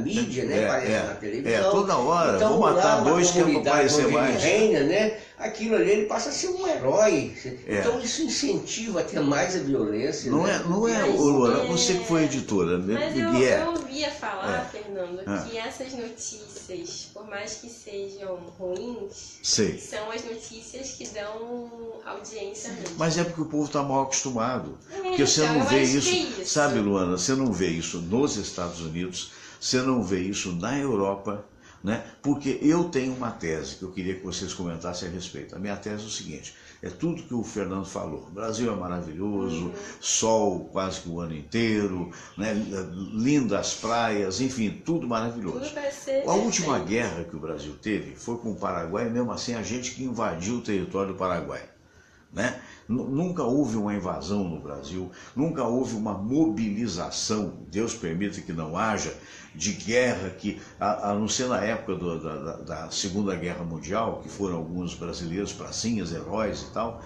mídia, né? Aparece na televisão. Toda hora, então, vamos matar dois que é para aparecer mais. Reina, né? Aquilo ali, ele passa a ser um herói. Então isso incentiva até mais a violência. Não é, Luana, você que foi editora. Mas eu ouvia falar, Fernando, que essas notícias, por mais que sejam ruins, são as notícias que dão audiência mesmo. Mas é porque o povo está mal acostumado. Porque você não vê isso, sabe, Luana, você não vê isso nos Estados Unidos, você não vê isso na Europa, né? Porque eu tenho uma tese que eu queria que vocês comentassem a respeito. A minha tese é o seguinte: é tudo que o Fernando falou. O Brasil é maravilhoso, sol quase que o ano inteiro, né? Lindas praias, enfim, tudo maravilhoso. A última guerra que o Brasil teve foi com o Paraguai, e mesmo assim a gente que invadiu o território do Paraguai. Né? Nunca houve uma invasão no Brasil, nunca houve uma mobilização, Deus permita que não haja, de guerra, que, a não ser na época da Segunda Guerra Mundial, que foram alguns brasileiros pracinhas, heróis e tal.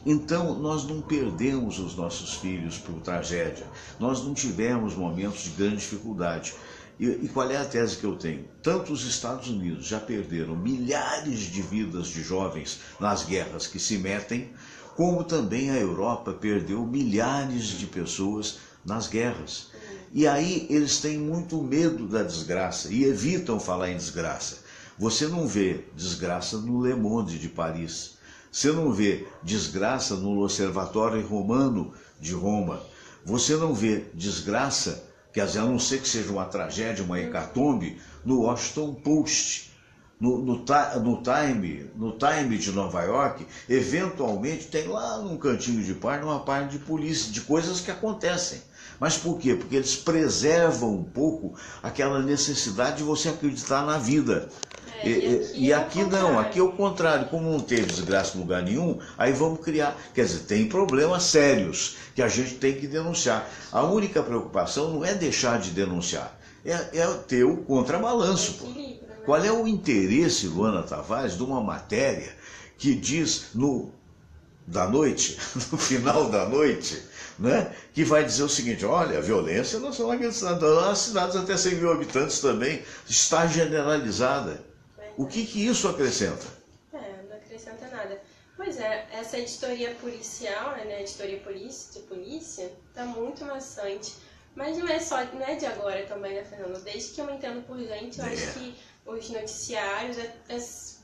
Então nós não perdemos os nossos filhos por tragédia, nós não tivemos momentos de grande dificuldade. E qual é a tese que eu tenho? Tanto os Estados Unidos já perderam milhares de vidas de jovens nas guerras que se metem, como também a Europa perdeu milhares de pessoas nas guerras. E aí eles têm muito medo da desgraça e evitam falar em desgraça. Você não vê desgraça no Le Monde de Paris, você não vê desgraça no Observatório Romano de Roma, você não vê desgraça, quer dizer, a não ser que seja uma tragédia, uma hecatombe, no Washington Post, no Time de Nova York. Eventualmente tem lá num cantinho de página uma página de polícia, de coisas que acontecem. Mas por quê? Porque eles preservam um pouco aquela necessidade de você acreditar na vida. E aqui não, aqui é o contrário. Como não teve desgraça em lugar nenhum, aí vamos criar. Quer dizer, tem problemas sérios que a gente tem que denunciar. A única preocupação não é deixar de denunciar, é ter o contrabalanço. Pô. Qual é o interesse, Luana Tavares, de uma matéria que diz da noite, no final da noite, né, que vai dizer o seguinte: olha, a violência nas cidades até 100 mil habitantes também está generalizada. O que isso acrescenta? Não acrescenta Pois é, essa editoria policial, né, a editoria de polícia, tá muito maçante. Mas não é de agora também, né, Fernando? Desde que eu me entendo por gente, eu acho que os noticiários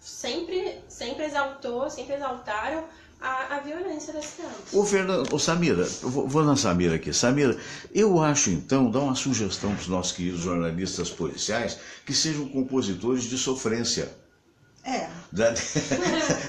sempre exaltaram a violência da cidade. Ô, Fernando, ô Samira, eu vou na Samira aqui. Samira, eu acho então, dá uma sugestão para os nossos queridos jornalistas policiais que sejam compositores de sofrência.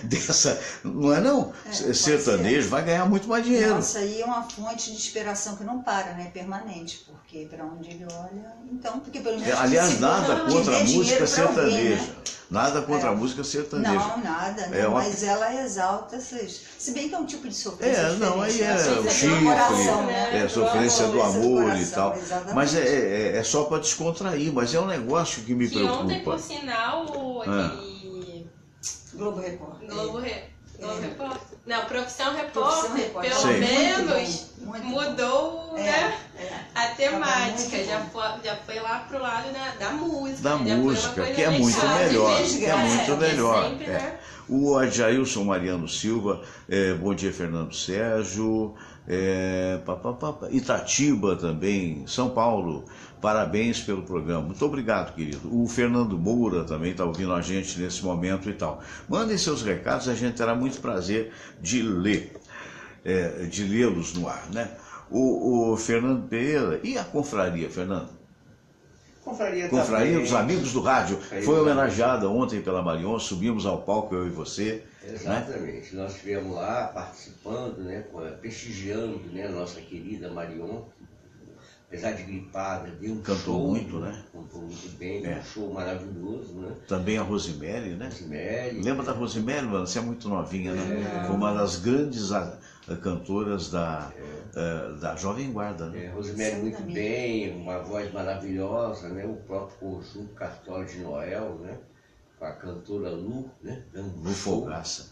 Dessa, não é não? Sertanejo vai ganhar muito mais dinheiro. Nossa, aí é uma fonte de inspiração que não para, né? Permanente, porque para onde ele olha, então, porque pelo menos... Aliás, nada contra a música sertaneja. Né? Nada contra a música sertaneja. Não, nada, né? Mas ela exalta essas... Se bem que é um tipo de sofrência não, aí é o chifre, né? Sofrência do amor coração, e tal. Exatamente. Mas é só para descontrair, mas é um negócio que me preocupa. Ontem, por sinal, aquele... Globo Repórter. Repórter. Não, Profissão Repórter, pelo Sim. menos muito mudou né, a temática. Já foi lá pro lado da música. Da música, que é muito melhor. Sempre, né? O Adjailson Mariano Silva, bom dia Fernando Sérgio, Itatiba também, São Paulo, parabéns pelo programa. Muito obrigado, querido. O Fernando Moura também está ouvindo a gente nesse momento e tal. Mandem seus recados, a gente terá muito prazer de lê-los no ar, né? O Fernando Pereira, e a confraria, Fernando? Confraria dos Amigos do Rádio. Foi homenageada ontem pela Marion, subimos ao palco, eu e você. Exatamente, né? Nós estivemos lá participando, né, prestigiando, né, a nossa querida Marion, apesar de gripada, deu um Cantou show, muito, né? Cantou muito bem, um show maravilhoso, né? Também a Rosemary, né? Lembra da Rosemary, mano? Você é muito novinha, né? Foi uma das grandes cantoras da Jovem Guarda, né? Rosemary muito bem, uma voz maravilhosa, né? O próprio conjunto Cartola de Noel, né? Com a cantora Lu, né? Dando um show. Fogaça,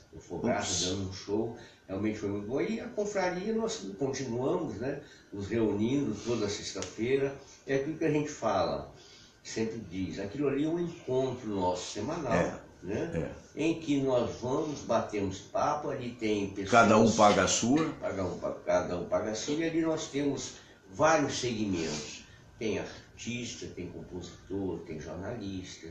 dando um show. Realmente foi muito bom. E a confraria, nós continuamos, né, nos reunindo toda sexta-feira. É aquilo que a gente fala, sempre diz, aquilo ali é um encontro nosso semanal, né? Em que nós vamos, batemos papo, ali tem pessoas... Cada um paga a sua. Cada um paga a sua, e ali nós temos vários segmentos. Tem artista, tem compositor, tem jornalista.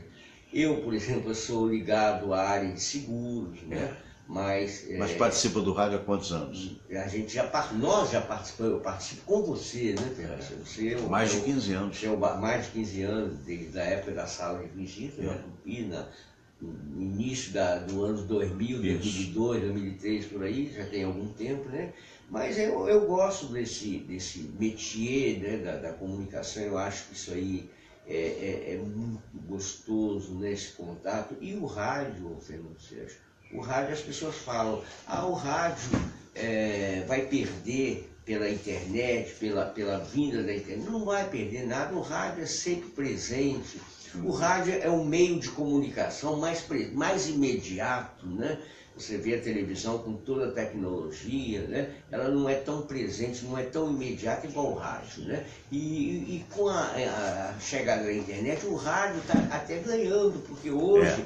Eu, por exemplo, sou ligado à área de seguros, né? Mas participa do rádio há quantos anos? Nós já participamos, eu participo com você, né, Fernando? Mais de 15 anos. Mais de 15 anos, desde a época da sala de visita, na Tupi, no início do ano 2000, 2002, 2003, por aí, já tem algum tempo, né? Mas eu gosto desse métier, né, da comunicação, eu acho que isso aí é muito gostoso, né, esse contato. E o rádio, Fernando Sérgio, o rádio, as pessoas falam, o rádio vai perder pela internet, pela vinda da internet. Não vai perder nada, o rádio é sempre presente. O rádio é um meio de comunicação mais imediato, né? Você vê a televisão com toda a tecnologia, né? Ela não é tão presente, não é tão imediata igual o rádio, né? E com a chegada da internet, o rádio está até ganhando, porque hoje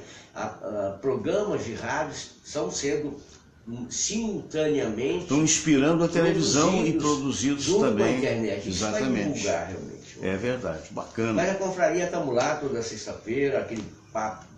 programas de rádio estão sendo simultaneamente... Estão inspirando a televisão e produzidos também. Internet. Isso vai divulgar, realmente. É verdade, bacana. Mas a confraria estamos lá toda sexta-feira, aquele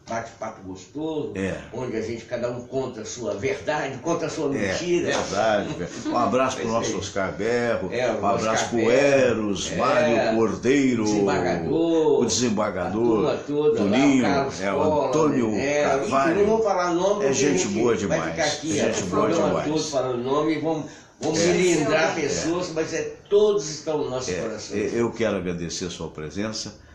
bate-papo gostoso, onde a gente, cada um conta a sua verdade, conta a sua mentira. É verdade. Um abraço para o nosso Oscar Berro, um abraço para o Eros, Mário Cordeiro, o desembargador, a turma toda, Toninho, o Antônio Carvalho. Não vou falar nome, é gente boa demais. Vai ficar aqui, gente boa demais. Todo falando nome e vamos melindrar pessoas, mas todos estão no nosso coração. Eu quero agradecer a sua presença.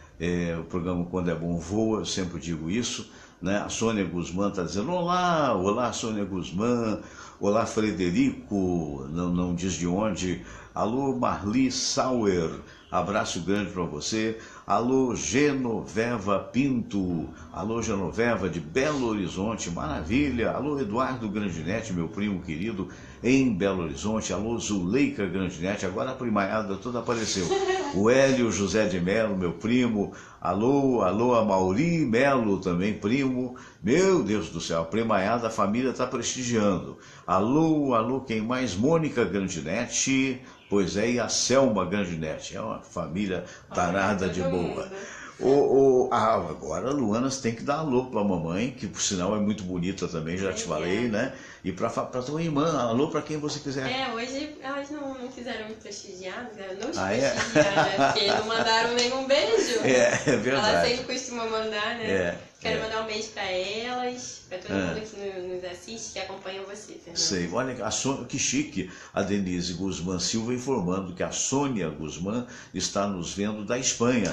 O programa Quando é Bom Voa, eu sempre digo isso, né? A Sônia Guzmán está dizendo olá Sônia Guzmán, olá Frederico, não diz de onde, alô Marli Sauer, abraço grande para você, alô Genoveva Pinto, alô Genoveva de Belo Horizonte, maravilha, alô Eduardo Grandinetti, meu primo querido, em Belo Horizonte, alô Zuleika Grandinetti, agora a primaiada toda apareceu. O Hélio José de Melo, meu primo. Alô, alô, a Mauri Melo, também primo. Meu Deus do céu, a primaiada, a família está prestigiando. Alô, alô, quem mais? Mônica Grandinetti. Pois é, e a Selma Grandinetti. É uma família danada de boa. Agora a Luana tem que dar alô pra mamãe, que por sinal é muito bonita também, já te falei, né? E pra tua irmã, alô pra quem você quiser. Hoje elas não quiseram me prestigiar, não te é? prestigiar, né? Porque não mandaram nenhum beijo. É verdade. Elas sempre costumam mandar, né? Quero mandar um beijo pra elas, pra todo mundo que nos assiste, que acompanha você, Fernando. Sei, olha, que chique, a Denise Guzmán Silva informando que a Sônia Guzmán está nos vendo da Espanha.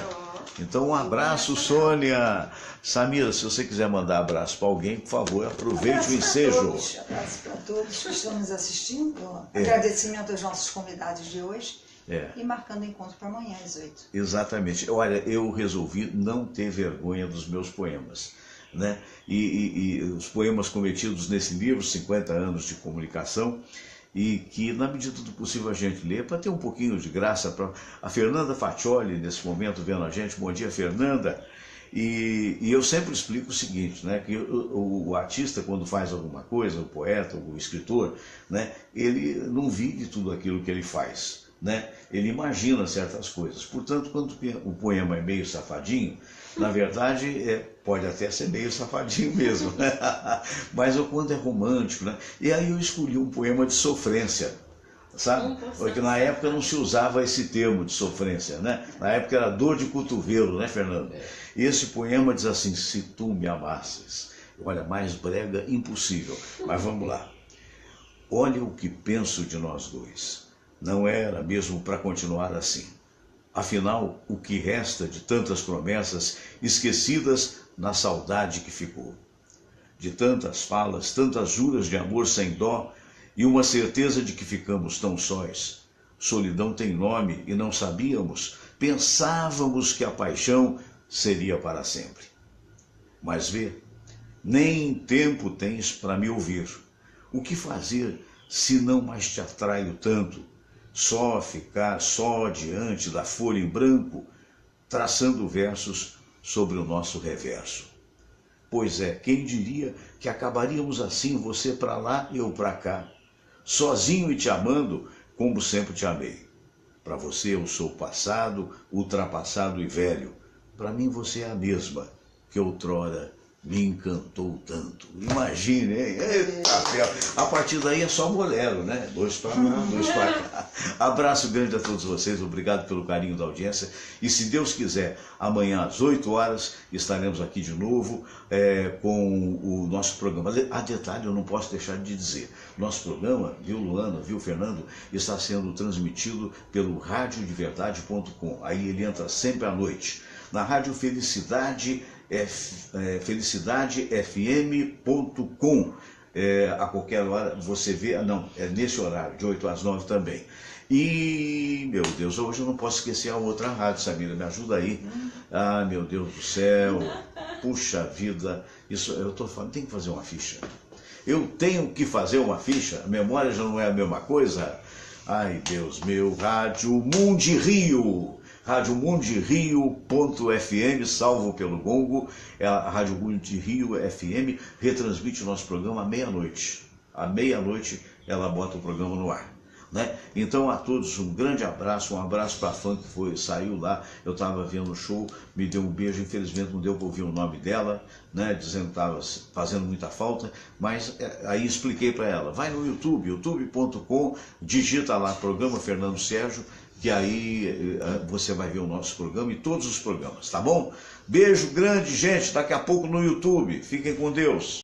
Então um abraço, Sônia. Samira, se você quiser mandar abraço para alguém, por favor, aproveite o ensejo. Abraço para todos que estão nos assistindo. Agradecimento aos nossos convidados de hoje. E marcando o encontro para amanhã às 8. Exatamente. Olha, eu resolvi não ter vergonha dos meus poemas, né? E os poemas cometidos nesse livro, 50 anos de comunicação, e que na medida do possível a gente lê, para ter um pouquinho de graça. A Fernanda Faccioli, nesse momento, vendo a gente. Bom dia, Fernanda. E eu sempre explico o seguinte, né, que o artista, quando faz alguma coisa, o poeta, o escritor, né, ele não vive tudo aquilo que ele faz, né? Ele imagina certas coisas. Portanto, quando o poema é meio safadinho, na verdade, pode até ser meio safadinho mesmo, né? Mas quando é romântico, né? E aí eu escolhi um poema de sofrência, sabe? Porque na época não se usava esse termo de sofrência, né? Na época era dor de cotovelo, né, Fernando? E esse poema diz assim: se tu me amasses. Olha, mais brega impossível, mas vamos lá. Olha o que penso de nós dois. Não era mesmo para continuar assim. Afinal, o que resta de tantas promessas esquecidas na saudade que ficou? De tantas falas, tantas juras de amor sem dó e uma certeza de que ficamos tão sós. Solidão tem nome e não sabíamos, pensávamos que a paixão seria para sempre. Mas vê, nem tempo tens para me ouvir. O que fazer se não mais te atraio tanto? Só ficar só diante da folha em branco, traçando versos sobre o nosso reverso. Pois é, quem diria que acabaríamos assim, você para lá e eu para cá, sozinho e te amando como sempre te amei. Para você eu sou passado, ultrapassado e velho. Para mim você é a mesma que outrora me encantou tanto. Imagine, hein? Eita, a partir daí é só bolero, né? Dois para lá, dois para cá. Abraço grande a todos vocês, obrigado pelo carinho da audiência. E se Deus quiser, amanhã às 8 horas estaremos aqui de novo com o nosso programa. A detalhe, eu não posso deixar de dizer, nosso programa, viu, Luana, viu, Fernando, está sendo transmitido pelo radiodeverdade.com. Aí ele entra sempre à noite. Na Rádio Felicidade, felicidadefm.com. A qualquer hora você vê, nesse horário, de 8 às 9 também. E, meu Deus, hoje eu não posso esquecer a outra rádio, Samira, me ajuda aí. Ah, meu Deus do céu, puxa vida, isso eu tô falando, tem que fazer uma ficha. Eu tenho que fazer uma ficha, a memória já não é a mesma coisa. Ai, Deus meu, Rádio Mundi Rio. radiomundirio.fm, salvo pelo gongo, a Rádio Mundi Rio FM retransmite o nosso programa à meia-noite. À meia-noite ela bota o programa no ar, né? Então a todos um grande abraço, um abraço para a fã que saiu lá, eu estava vendo o show, me deu um beijo, infelizmente não deu para ouvir o nome dela, né? Dizendo que estava fazendo muita falta, mas aí expliquei para ela, vai no YouTube, youtube.com, digita lá, programa Fernando Sérgio, que aí você vai ver o nosso programa e todos os programas, tá bom? Beijo grande, gente, daqui a pouco no YouTube. Fiquem com Deus.